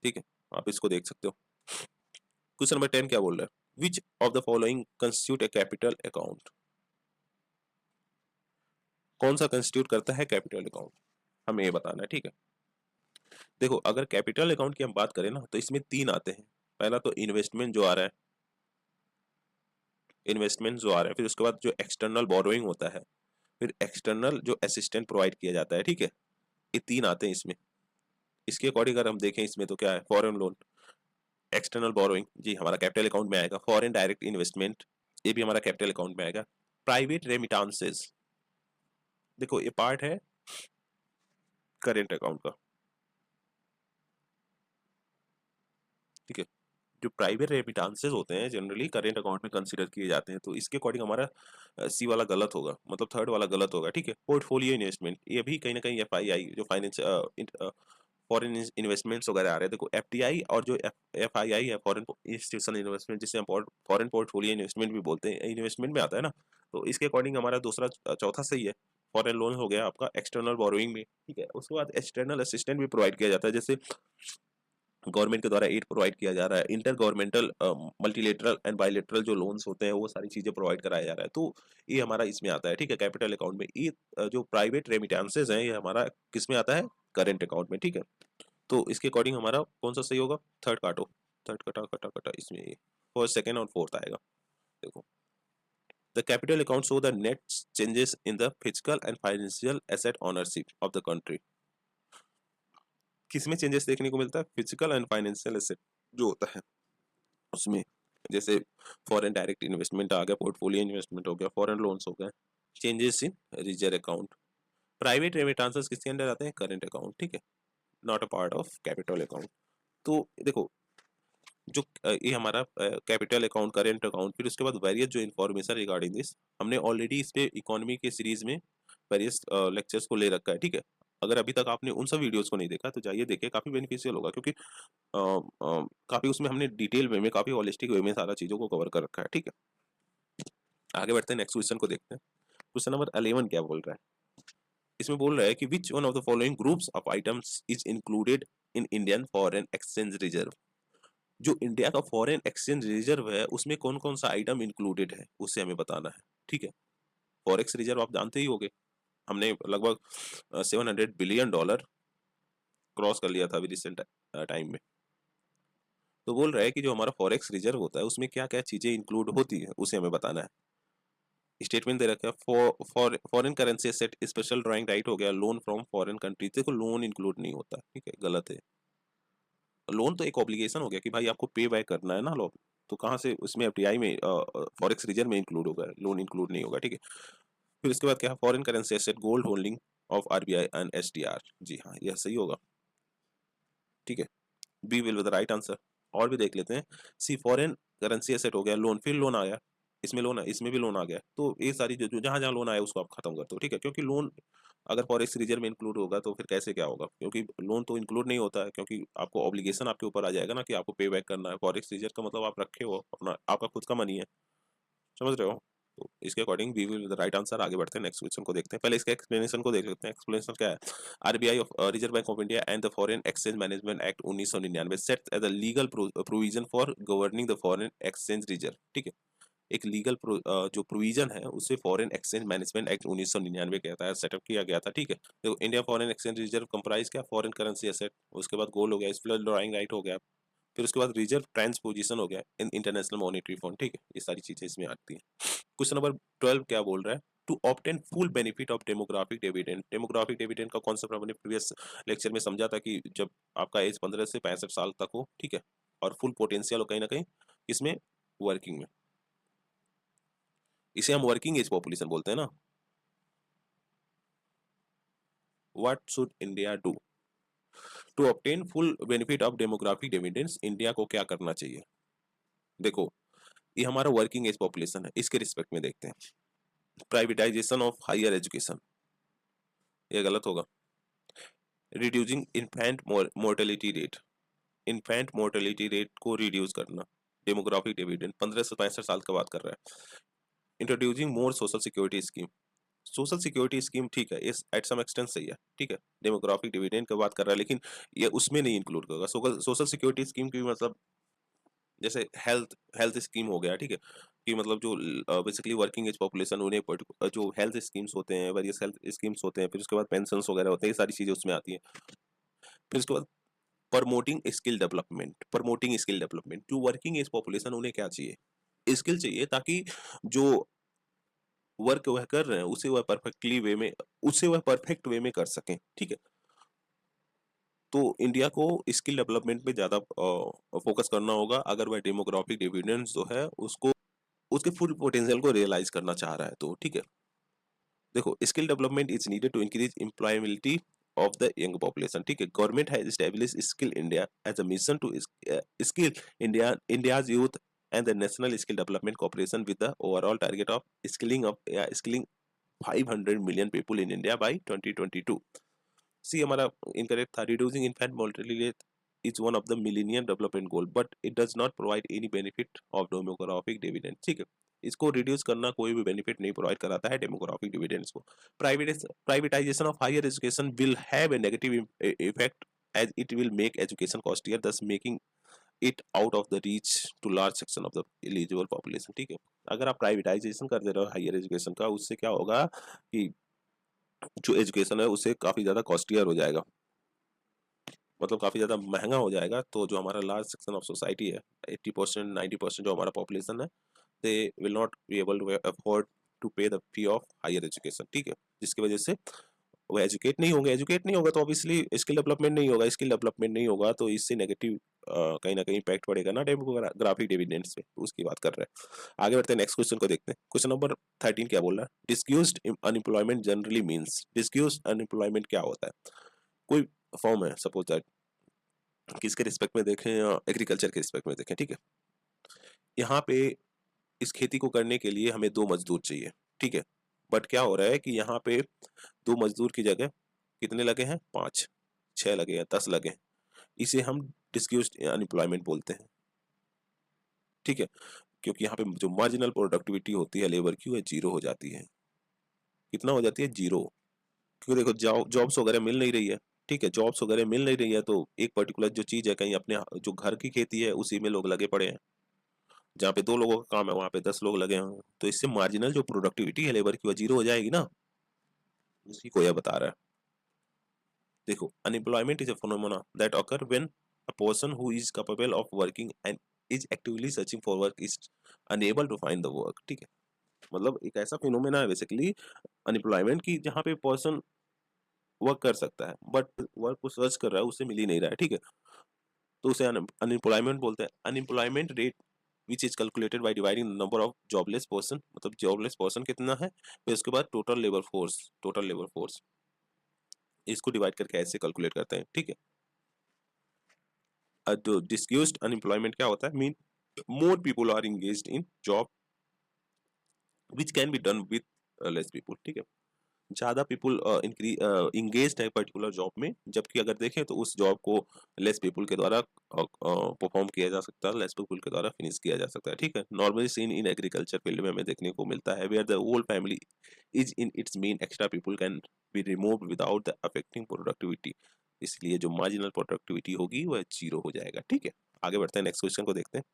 S1: ठीक है, आप इसको देख सकते हो। क्वेश्चन नंबर 10 क्या बोल रहा है? Which of the following constitute A capital account. कौन सा कंस्टिट्यूट करता है कैपिटल अकाउंट, हमें ये बताना है, ठीक है। देखो अगर कैपिटल अकाउंट की हम बात करें ना तो इसमें 3 आते हैं। पहला तो इन्वेस्टमेंट जो आ रहा है, इन्वेस्टमेंट जो आ रहा है, फिर उसके बाद जो एक्सटर्नल बोरोइंग होता है, फिर एक्सटर्नल जो असिस्टेंट प्रोवाइड किया जाता है, ठीक है। ये 3 आते हैं इसमें। इसके अकॉर्डिंग अगर हम देखें इसमें तो क्या है, फॉरेन लोन, एक्सटर्नल बोरोइंग जी हमारा कैपिटल अकाउंट में आएगा, फॉरेन डायरेक्ट इन्वेस्टमेंट ये भी हमारा कैपिटल अकाउंट में आएगा, प्राइवेट रेमिटांसेस देखो ये पार्ट है करेंट अकाउंट का, ठीक है। जो प्राइवेट रेमिटांसेस होते हैं जनरली करेंट अकाउंट में कंसीडर किए जाते हैं, तो इसके अकॉर्डिंग हमारा सी वाला गलत होगा, मतलब थर्ड वाला गलत होगा, ठीक है। पोर्टफोलियो इन्वेस्टमेंट ये भी कहीं ना कहीं FII जो फाइनेंस फॉरेन इन्वेस्टमेंट्स वगैरह आ रहे हैं, देखो FDI और जो FII है फॉरेन इंस्टीट्यूशनल इन्वेस्टमेंट जिसे हम फॉरेन पोर्टफोलियो इन्वेस्टमेंट भी बोलते हैं, इन्वेस्टमेंट में आता है ना। तो इसके अकॉर्डिंग हमारा दूसरा चौथा सही है। फॉरेन लोन हो गया आपका एक्सटर्नल बोरोइंग में, ठीक है। उसके बाद एक्सटर्नल असिस्टेंट भी प्रोवाइड किया जाता है, जैसे गवर्नमेंट के द्वारा एड प्रोवाइड किया जा रहा है, inter governmental multilateral and bilateral जो लोन्स होते हैं वो सारी चीजें प्रोवाइड कराया जा रहा है, तो ये हमारा इसमें आता है, ठीक है, कैपिटल अकाउंट में। ये जो प्राइवेट रेमिटेंसेज हैं ये हमारा किस में आता है, करेंट अकाउंट में, ठीक है। तो इसके अकॉर्डिंग हमारा कौन सा सही होगा, थर्ड काटो, थर्ड कटा कटा कटा, इसमें ये फर्स्ट सेकंड और फोर्थ आएगा। देखो the capital account show the net changes in the physical and financial asset ownership of the country. किसमें चेंजेस देखने को मिलता है, फिजिकल एंड फाइनेंशियल एसेट जो होता है उसमें, जैसे फॉरेन डायरेक्ट इन्वेस्टमेंट आ गया, पोर्टफोलियो इन्वेस्टमेंट हो गया, फॉरेन लोन्स हो गए, changes in reserve account. Private remittances किसके अंडर आते हैं, करेंट अकाउंट, ठीक है, not a part of capital account. तो देखो जो ये हमारा कैपिटल अकाउंट, करेंट अकाउंट, फिर उसके बाद वेरियस जो इन्फॉर्मेशन रिगार्डिंग दिस हमने ऑलरेडी इस पे इकोनॉमी के सीरीज में वेरियस लेक्चर्स को ले रखा है, ठीक है। अगर अभी तक आपने उन सब वीडियोस को नहीं देखा तो जाइए देखिए, काफी बेनिफिशियल होगा, क्योंकि काफी उसमें हमने डिटेल वे में, काफी होलिस्टिक वे में सारा चीजों को कवर कर रखा है, ठीक है। आगे बढ़ते हैं, नेक्स्ट क्वेश्चन को देखते हैं। क्वेश्चन नंबर 11 क्या बोल रहा है? इसमें बोल रहा है कि विच one of the following groups of items is included in Indian foreign exchange reserve. जो इंडिया का फॉरेन एक्सचेंज रिजर्व है उसमें कौन कौन सा आइटम इंक्लूडेड है उसे हमें बताना है, ठीक है। फॉरेक्स रिजर्व आप जानते ही होंगे, हमने लगभग $700 बिलियन क्रॉस कर लिया था अभी रिसेंट टाइम में। तो बोल रहा है कि जो हमारा फॉरेक्स रिजर्व होता है उसमें क्या क्या चीजें इंक्लूड होती है उसे हमें बताना है। स्टेटमेंट दे रखा है foreign currency asset special drawing right हो गया, लोन फ्रॉम फॉरेन कंट्री, देखो लोन इंक्लूड नहीं होता, ठीक है, गलत है। लोन तो एक ऑब्लिगेशन हो गया कि भाई आपको पे बैक करना है ना लोन, तो कहाँ से उसमें एफडीआई में फॉरेक्स रिजर्व में इंक्लूड होगा, लोन इंक्लूड नहीं होगा, ठीक है। फिर इसके बाद क्या है, foreign currency asset gold holding of RBI and SDR, जी हाँ यह सही होगा, ठीक है। B will be the right answer. और भी देख लेते हैं। सी फॉरेन करेंसी एसेट हो गया लोन, फिर लोन आया, इसमें लोन है, इसमें भी लोन आ गया, तो ये सारी जो जहां जहां लोन आया उसको आप खत्म कर दो, ठीक है, क्योंकि लोन अगर फॉरेक्स रिजर्व में इंक्लूड होगा तो फिर कैसे क्या होगा, क्योंकि लोन तो इंक्लूड नहीं होता है, क्योंकि आपको ऑब्लिगेशन आपके ऊपर आ जाएगा ना कि आपको पे बैक करना है। फॉरेक्स रिजर्व का मतलब आप रखे हो अपना, आपका खुद का मनी है, समझ रहे हो। तो इसके according B will the right answer. आगे बढ़ते हैं, नेक्स्ट क्वेश्चन को देखते हैं, पहले इसके एक्सप्लेनेशन को देख लेते हैं। एक्सप्लेनेशन क्या है, RBI of reserve bank of India and the foreign exchange management act 1999 set as a legal provision for governing the foreign exchange reserve, ठीक है। एक लीगल जो प्रोविजन है उसे फॉरेन एक्सचेंज मैनेजमेंट एक्ट 1999 के तहत सेटअप किया गया था, ठीक है। तो India foreign exchange reserve comprise क्या, फॉरेन करेंसी एसेट, उसके बाद गोल्ड हो गया, स्पेशल ड्राइंग राइट हो गया, फिर उसके बाद रिजर्व ट्रांसपोजिशन हो गया इन इंटरनेशनल मॉनेटरी फंड, ठीक है। ये सारी चीजें इसमें आती हैं। क्वेश्चन नंबर 12 क्या बोल रहा है, to obtain full benefit of demographic dividend. Demographic dividend का कॉन्सेप्ट हमने प्रीवियस लेक्चर में समझा था कि जब आपका एज 15 से 65 साल तक हो, ठीक है, और फुल पोटेंशियल हो कहीं ना कहीं इसमें, वर्किंग में, इसे हम वर्किंग एज पॉपुलेशन बोलते हैं ना। What should India do to obtain full benefit of demographic dividends, India को क्या करना चाहिए। देखो, ये हमारा वर्किंग एज पॉपुलेशन है, इसके रिस्पेक्ट में देखते हैं। प्राइवेटाइजेशन ऑफ हायर एजुकेशन, ये गलत होगा। Reducing infant mortality rate, infant mortality rate को रिड्यूस करना, डेमोग्राफिक डिविडेंड 15 से 65 साल का बात कर रहा है। Introducing more social security scheme, social security scheme ठीक है, इस एट सम एक्सटेंट सही है, ठीक है। डेमोग्राफिक डिविडेंड की बात कर रहा है लेकिन ये उसमें नहीं इंक्लूड होगा। सोशल सिक्योरिटी स्कीम की मतलब जैसे हेल्थ हेल्थ स्कीम हो गया, ठीक है, कि मतलब जो बेसिकली वर्किंग एज पॉपुलेशन उन्हें जो हेल्थ स्कीम्स होते हैं, वेरियस हेल्थ स्कीम्स होते हैं, फिर उसके बाद पेंशन वगैरह होते हैं, ये सारी चीजें उसमें आती हैं। फिर उसके बाद promoting skill development, promoting skill development, जो वर्किंग एज पॉपुलेशन उन्हें क्या चाहिए, स्किल चाहिए, ताकि जो वर्क वह कर रहे हैं उसे वह परफेक्टली वे में, उसे वह परफेक्ट वे में कर सकें, ठीक है। तो इंडिया को स्किल डेवलपमेंट पे ज्यादा फोकस करना होगा अगर वह डेमोग्राफिक डिविडेंड्स जो है उसको, उसके फुल पोटेंशियल को रियलाइज करना चाह रहा है, तो ठीक है। देखो, skill development is needed to increase employability of the young population, ठीक है। Government has established skill India as a mission to skill India's youth and the national skill development cooperation with the overall target of skilling 500 million people in India by 2022। सी हमारा incorrect था, reducing infant mortality rate is one of the millennium development goal but it does not provide any benefit of demographic dividend, ठीक है। इसको reduce करना कोई भी benefit नहीं provide कराता है डेमोग्राफिक डिविडेंड्स को। Privatization of higher education will have a negative effect as it will make education costlier, thus making it out of the reach to large section of the eligible population, ठीक है। अगर आप privatisation कर दे रहे हो higher education का, उससे क्या होगा कि जो एजुकेशन है उसे काफी ज्यादा कॉस्टियर हो जाएगा, मतलब काफी ज्यादा महंगा हो जाएगा। तो जो हमारा लार्ज सेक्शन ऑफ सोसाइटी है, 80% 90% जो हमारा पॉपुलेशन है, they will not be able to afford to pay the fee of higher education, ठीक है। जिसकी वजह से वो एजुकेट नहीं होंगे, एजुकेट नहीं होगा तो ऑब्वियसली स्किल डेवलपमेंट नहीं होगा, स्किल डेवलपमेंट नहीं होगा तो इससे नेगेटिव कहीं ना कहीं इम्पैक्ट पड़ेगा ना डेमोग्राफिक डिविडेंड्स पे, तो उसकी बात कर रहे हैं। आगे बढ़ते हैं, नेक्स्ट क्वेश्चन को देखते हैं। क्वेश्चन नंबर 13 क्या बोल रहा है, डिस्क्यूज्ड अनएम्प्लॉयमेंट जनरली मींस, डिस्क्यूज्ड अनएम्प्लॉयमेंट क्या होता है। कोई फॉर्म है, सपोज दैट, किसके रिस्पेक्ट में देखें, एग्रीकल्चर के रिस्पेक्ट में देखें, ठीक है। यहाँ पे इस खेती को करने के लिए हमें 2 मजदूर चाहिए, ठीक है। बट क्या हो रहा है कि यहाँ पे 2 मजदूर की जगह कितने लगे हैं, 5 6 लगे हैं, 10 लगे हैं, इसे हम डिस्क्यूज्ड अनएम्प्लॉयमेंट बोलते हैं, ठीक है। क्योंकि यहाँ पे जो मार्जिनल प्रोडक्टिविटी होती है लेबर की, वह 0 हो जाती है। कितना हो जाती है, 0। क्योंकि देखो जॉब्स वगैरह मिल नहीं रही है, ठीक है, जॉब्स वगैरह मिल नहीं रही है, तो एक पर्टिकुलर जो चीज है, कहीं अपने जो घर की खेती है उसी में लोग लगे पड़े हैं, जहाँ पे 2 लोगों का काम है वहां पे 10 लोग लगे हैं, तो इससे मार्जिनल जो प्रोडक्टिविटी है लेबर की, वह 0 हो जाएगी ना, उसी को यह बता रहा है। देखो, unemployment is a phenomena that occur when a person who is capable of working and is actively searching for work is unable to find the work. ठीक है, मतलब एक ऐसा फिनोमेना है बेसिकली अनएम्प्लॉयमेंट की जहाँ पे पर्सन वर्क कर सकता है बट वर्क को सर्च कर रहा है, उससे मिल ही नहीं रहा है। ठीक है, तो उसे अनएम्प्लॉयमेंट बोलते हैं। Unemployment rate which is calculated by dividing the number of jobless person, मतलब जॉबलेस पर्सन कितना है, फिर उसके बाद टोटल लेबर फोर्स, इसको डिवाइड करके ऐसे कैलकुलेट करते हैं। ठीक है, जो डिस्क्यूज्ड अनएम्प्लॉयमेंट क्या होता है, mean more people are engaged in job which can be done with less people. ठीक है, ज्यादा पीपल इंगेज्ड है पर्टिकुलर जॉब में, जबकि अगर देखें तो उस जॉब को लेस पीपल के द्वारा परफॉर्म किया जा सकता है, लेस पीपल के द्वारा फिनिश किया जा सकता है। ठीक है, normally seen in agriculture field में हमें देखने को मिलता है, where the whole family is in its main, extra people can be removed without the affecting productivity, इसलिए जो मार्जिनल प्रोडक्टिविटी होगी वह जीरो हो जाएगा। ठीक है, आगे बढ़ते हैं, नेक्स्ट क्वेश्चन को देखते हैं।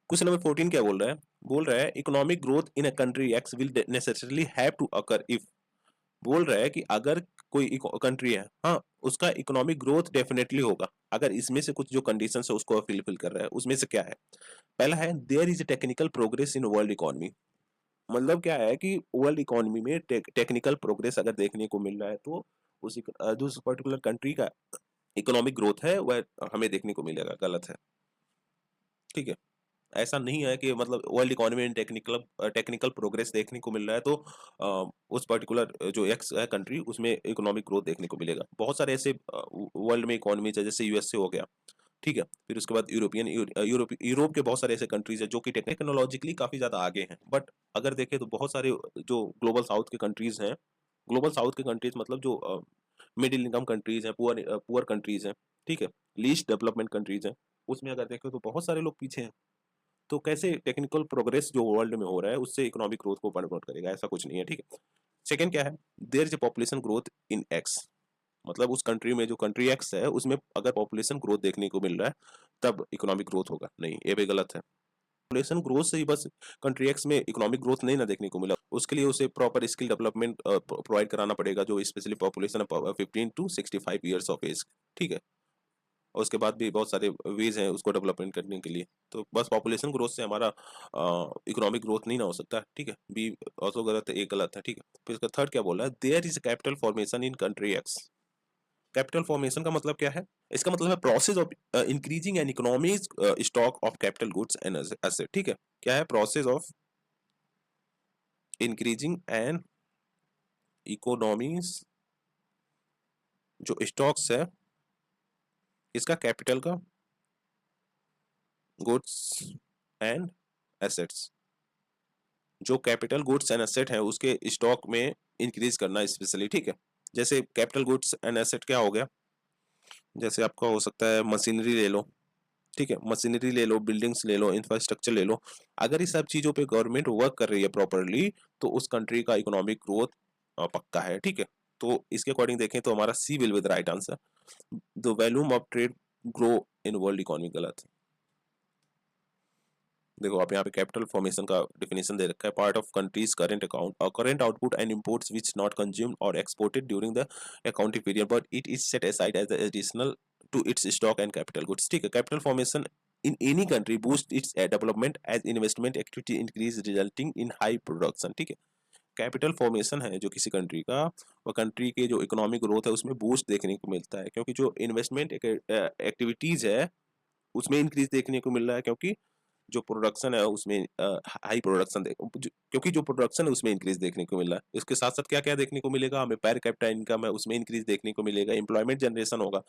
S1: क्वेश्चन नंबर 14 क्या बोल रहा है economic growth in a country X will necessarily have to occur if, बोल रहा है कि अगर कोई कंट्री है, हाँ, उसका इकोनॉमिक ग्रोथ डेफिनेटली होगा अगर इसमें से कुछ जो कंडीशन है उसको फिलफिल कर रहा है। उसमें से क्या है, पहला है there is technical progress in world economy, मतलब क्या है कि वर्ल्ड इकोनॉमी में टेक्निकल प्रोग्रेस अगर देखने को मिल रहा है तो उस पर्टिकुलर कंट्री का इकोनॉमिक ग्रोथ है वह हमें देखने को मिलेगा। गलत है। ठीक है, ऐसा नहीं है कि मतलब वर्ल्ड इकोनॉमी में टेक्निकल प्रोग्रेस देखने को मिल रहा है तो उस पर्टिकुलर जो एक्स है कंट्री उसमें इकोनॉमिक ग्रोथ देखने को मिलेगा। बहुत सारे ऐसे वर्ल्ड में इकोनॉमीज है, जैसे यूएसए हो गया। ठीक है, फिर उसके बाद यूरोप के बहुत सारे ऐसे कंट्रीज है जो कि टेक्नोलॉजिकली काफी ज्यादा आगे हैं, बट अगर देखें तो बहुत सारे जो ग्लोबल साउथ के कंट्रीज हैं, ग्लोबल साउथ के कंट्रीज मतलब जो मिडिल इनकम कंट्रीज हैं, पुअर कंट्रीज हैं, ठीक है, लीस्ट डेवलपमेंट कंट्रीज हैं, उसमें अगर देखें तो बहुत सारे लोग पीछे हैं। तो कैसे टेक्निकल प्रोग्रेस जो वर्ल्ड में हो रहा है उससे इकोनॉमिक ग्रोथ को प्रमोट करेगा, ऐसा कुछ नहीं है। ठीक है, सेकंड क्या है, there is a population growth in X, मतलब उस कंट्री में जो कंट्री एक्स है उसमें अगर पॉपुलेशन ग्रोथ देखने को मिल रहा है तब इकोनॉमिक ग्रोथ होगा, नहीं, ये भी गलत है। पॉपुलेशन ग्रोथ से ही बस कंट्री एक्स में इकोनॉमिक ग्रोथ नहीं ना देखने को मिला, उसके लिए उसे प्रॉपर स्किल डेवलपमेंट प्रोवाइड कराना पड़ेगा, जो specially population 15 to 65 years of age. ठीक है, और उसके बाद भी बहुत सारे वेज हैं उसको डेवलपमेंट करने के लिए, तो बस पॉपुलेशन ग्रोथ से हमारा इकोनॉमिक ग्रोथ नहीं ना हो सकता। ठीक है, बी ऑल्सो गलत है, एक गलत है। ठीक है, फिर इसका थर्ड क्या बोला है, there is capital formation in country X. Capital formation का मतलब क्या है, इसका मतलब है process of increasing an economy's stock of capital goods and asset. ठीक है, क्या है, process of increasing an economy's, जो स्टॉक्स है इसका कैपिटल का, गुड्स एंड एसेट्स, जो कैपिटल गुड्स एंड एसेट है उसके स्टॉक में इंक्रीज करना स्पेशली। ठीक है, जैसे कैपिटल गुड्स एंड एसेट क्या हो गया, जैसे आपका हो सकता है मशीनरी ले लो। ठीक है, मशीनरी ले लो, बिल्डिंग्स ले लो, इंफ्रास्ट्रक्चर ले लो, अगर इस सब चीजों पे गवर्नमेंट वर्क कर रही है प्रॉपरली तो उस कंट्री का इकोनॉमिक ग्रोथ पक्का है। ठीक है, तो इसके अकॉर्डिंग देखें तो हमारा C will be the right answer, the volume of trade grow in world economy. गलत है। देखो आप यहाँ पे कैपिटल फॉर्मेशन का डेफिनेशन दे रखा है, part of country's current account और current output and imports which not consumed और exported during the accounting period but it is set aside as additional to its stock and capital goods. ठीक है, capital formation in any country boost its development as investment activity increase resulting in high production। ठीक है, capital formation है जो किसी country का, वह country के जो इकोनॉमिक ग्रोथ है उसमें बूस्ट देखने को मिलता है, क्योंकि जो इन्वेस्टमेंट एक्टिविटीज है उसमें इंक्रीज देखने को मिल रहा है, क्योंकि जो प्रोडक्शन है उसमें हाई प्रोडक्शन क्योंकि जो प्रोडक्शन है उसमें इंक्रीज देखने को मिल रहा है। इसके साथ साथ क्या क्या देखने को मिलेगा हमें, पर कैपिटा इनकम है उसमें इंक्रीज देखने को मिलेगा, एम्प्लॉयमेंट जनरेशन होगा,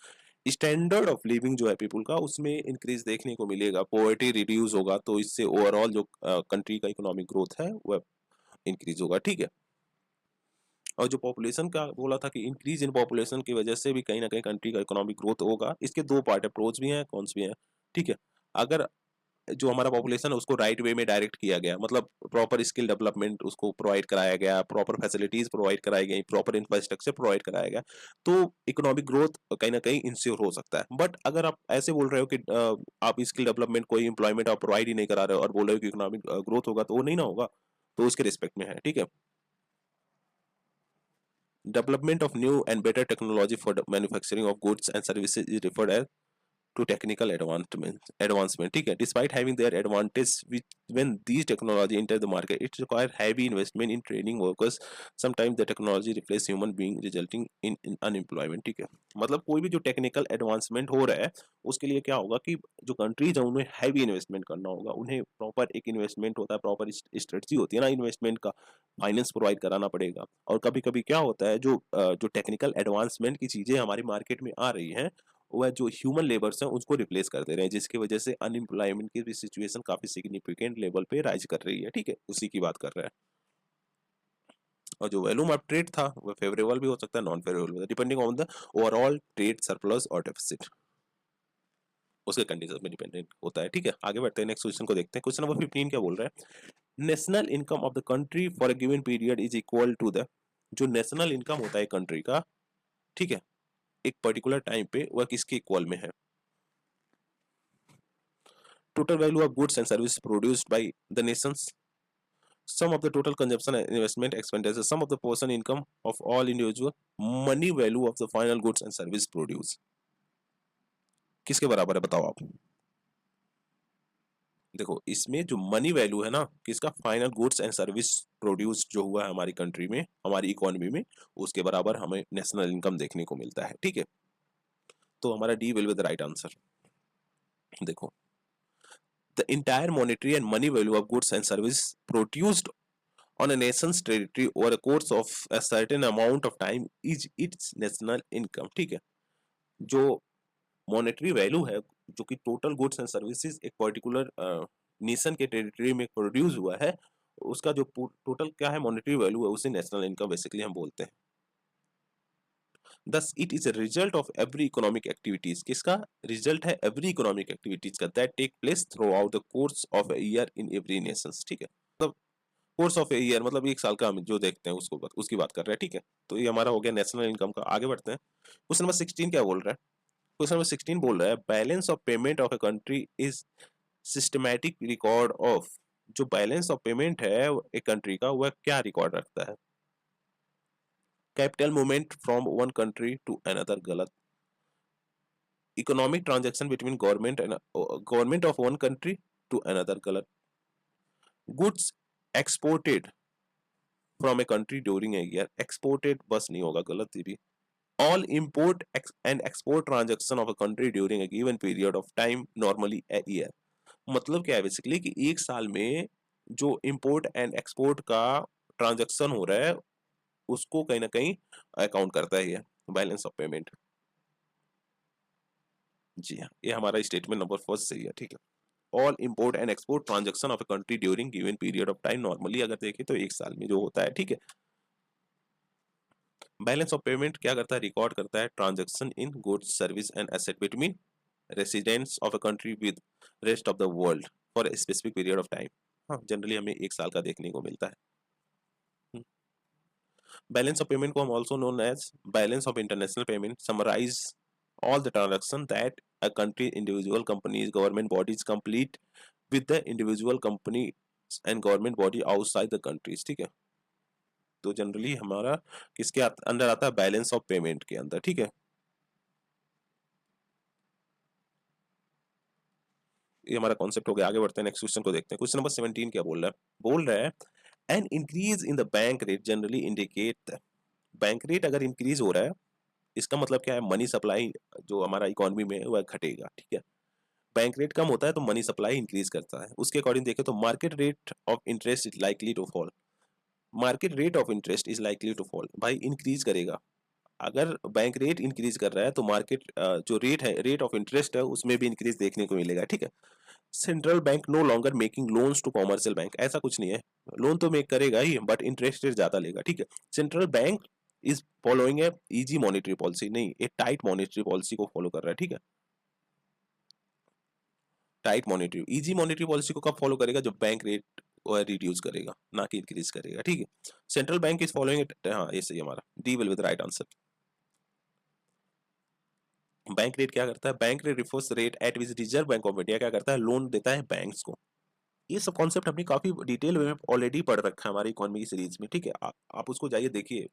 S1: स्टैंडर्ड ऑफ लिविंग जो है पीपल का उसमें इंक्रीज देखने को मिलेगा, पॉवर्टी रिड्यूस होगा, तो इससे ओवरऑल जो कंट्री का इकोनॉमिक ग्रोथ है वह इंक्रीज होगा। ठीक है, और जो पॉपुलेशन का बोला था कि इंक्रीज इन पॉपुलेशन की वजह से भी कहीं ना कहीं कंट्री का इकोनॉमिक ग्रोथ होगा, इसके दो पार्ट है, प्रोज भी हैं कॉन्स भी हैं। ठीक है, अगर जो हमारा पॉपुलेशन है उसको राइट वे में डायरेक्ट किया गया, मतलब प्रॉपर स्किल डेवलपमेंट उसको प्रोवाइड कराया गया, प्रॉपर फैसिलिटीज प्रोवाइड कराई गई, प्रॉपर इंफ्रास्ट्रक्चर प्रोवाइड कराया गया, तो इकोनॉमिक ग्रोथ कहीं ना कहीं इंश्योर हो सकता है। बट अगर आप ऐसे बोल रहे हो कि आप स्किल डेवलपमेंट कोई एम्प्लॉयमेंट आप प्रोवाइड ही नहीं करा रहे हो और बोल रहे हो कि इकोनॉमिक ग्रोथ होगा, तो वो नहीं ना होगा, तो उसके रिस्पेक्ट में है। ठीक है, Development of new and better technology for the manufacturing of goods and services is referred as to technical advancement ठीक है. Despite having their advantage when these technology enter the market, it requires heavy investment in training workers. Sometimes the technology replace human being resulting in unemployment. ठीक है, मतलब कोई भी जो technical advancement हो रहा है उसके लिए क्या होगा कि जो कंट्रीज है उन्हें हैवी इन्वेस्टमेंट करना होगा. उन्हें प्रॉपर एक इन्वेस्टमेंट होता है, प्रॉपर स्ट्रेटजी होती है ना इन्वेस्टमेंट का, फाइनेंस प्रोवाइड कराना पड़ेगा. और कभी कभी क्या होता है जो टेक्निकल एडवांसमेंट की चीजें हमारी मार्केट में आ रही हैं वह जो ह्यूमन लेबर्स हैं उसको रिप्लेस कर दे रहे हैं, जिसकी वजह से अनएम्प्लॉयमेंट की भी सिचुएशन काफी सिग्निफिकेंट लेवल पे राइज कर रही है. ठीक है, उसी की बात कर रहा है. और जो वॉल्यूम ऑफ ट्रेड था वह फेवरेबल भी हो सकता है, non favourable, depending on the overall trade surplus और डेफिसिट, उसके कंडीशन में डिपेंडेंट होता है. ठीक है, आगे बढ़ते हैं, नेक्स्ट क्वेश्चन को देखते हैं. क्वेश्चन नंबर 15 क्या बोल रहा है? National income of the country for a given period is equal to the, जो नेशनल इनकम होता है कंट्री का, ठीक है, एक पर्टिकुलर टाइम पे वह किसके इक्वल में है? Total value of goods and services produced by the nations, sum of the total consumption and investment expenditure, sum of the person income of all individual, money value of the final goods and service produced. किसके बराबर है बताओ आप? देखो इसमें जो money value है ना किसका, final goods and service produce जो हुआ है हमारी कंट्री में, हमारी इकोनॉमी में, उसके बराबर हमें नेशनल इनकम देखने को मिलता है. ठीक है, तो हमारा D will be the right answer. देखो, the entire monetary and money value of goods and service produced on a nation's territory over a course of a certain amount of time is its national income. ठीक है, जो monetary value है जो कि total goods and services एक particular nation के territory में produce हुआ है, उसका जो टोटल क्या है मॉनेटरी वैल्यू है उसे नेशनल इनकम बेसिकली हम बोलते हैं. Thus it is a result of every economic activities, किसका रिजल्ट है? every economic activities का, that take place throughout the course of a year in every nations. ठीक है, मतलब कोर्स ऑफ ए ईयर मतलब एक साल का हम जो देखते हैं उसकी बात कर रहे हैं. ठीक है, तो ये हमारा हो गया नेशनल इनकम का. आगे बढ़ते हैं. क्वेश्चन नंबर 16 क्या बोल रहा है? क्वेश्चन नंबर 16 बोल रहा है balance of payment of a country is systematic record of, जो बैलेंस ऑफ पेमेंट है एक कंट्री का वह क्या रिकॉर्ड रखता है? Capital movement from one country to another, गलत. Economic transaction between government of one country to another, गलत. Goods exported from a country during a year, exported बस नहीं होगा, गलत ही भी. All import and export transaction of a country during a given period of time normally a year. मतलब क्या है basically कि एक साल में जो इंपोर्ट एंड एक्सपोर्ट का ट्रांजैक्शन हो रहा है उसको कहीं ना कहीं अकाउंट करता है ये बैलेंस ऑफ पेमेंट. जी हाँ, ये हमारा स्टेटमेंट नंबर फर्स्ट सही है. ठीक है, all import and export transaction of a country during given period of time normally अगर देखें तो एक साल में जो होता है. ठीक है, बैलेंस ऑफ पेमेंट क्या करता है? रिकॉर्ड करता है transaction in goods service and asset between residents of a country with rest of the world for a specific period of time. हाँ, जनरली हमें एक साल का देखने को मिलता है. बैलेंस ऑफ पेमेंट को हम also known as balance of international payment summarise all the transaction that a country, individual companies, government bodies complete with the individual companies and government body outside the countries. ठीक है, तो generally हमारा किसके अंदर आता है? बैलेंस ऑफ पेमेंट के अंदर. ठीक है, ये हमारा कॉन्सेप्ट हो गया. आगे बढ़ते हैं, नेक्स्ट क्वेश्चन को देखते हैं. क्वेश्चन नंबर 17 क्या बोल रहा है? बोल रहा है an increase in the bank rate generally indicate, bank rate अगर इंक्रीज हो रहा है इसका मतलब क्या है? मनी सप्लाई जो हमारा इकोनॉमी में है वह घटेगा. ठीक है, बैंक रेट कम होता है तो मनी सप्लाई इंक्रीज करता है. उसके अकॉर्डिंग देखें तो market rate of interest is likely to fall, market rate of interest is likely to fall, भाई इंक्रीज करेगा. अगर बैंक रेट इंक्रीज कर रहा है तो मार्केट जो रेट है, रेट ऑफ इंटरेस्ट है उसमें भी इंक्रीज देखने को मिलेगा. ठीक है, central bank no longer making loans to commercial bank, ऐसा कुछ नहीं है, लोन तो मेक करेगा ही बट इंटरेस्ट रेट ज्यादा लेगा. ठीक है, central bank is following a easy monetary policy, नहीं एक टाइट मॉनेटरी पॉलिसी को फॉलो कर रहा है. ठीक है, tight monetary, easy monetary policy को कब फॉलो करेगा? जब बैंक रेट रिड्यूस करेगा ना कि इंक्रीज करेगा. ठीक है, central bank is following it. हाँ ये सही हमारा D will be the right answer. Bank rate क्या करता है? Bank rate refers rate at which reserve bank of India क्या करता है? लोन देता है बैंक्स को. ये सब कॉन्सेप्ट हमने काफी डिटेल में ऑलरेडी पढ़ रखा है हमारी इकोनॉमी की सीरीज में, ठीक है। आप उसको जाइए देखिए।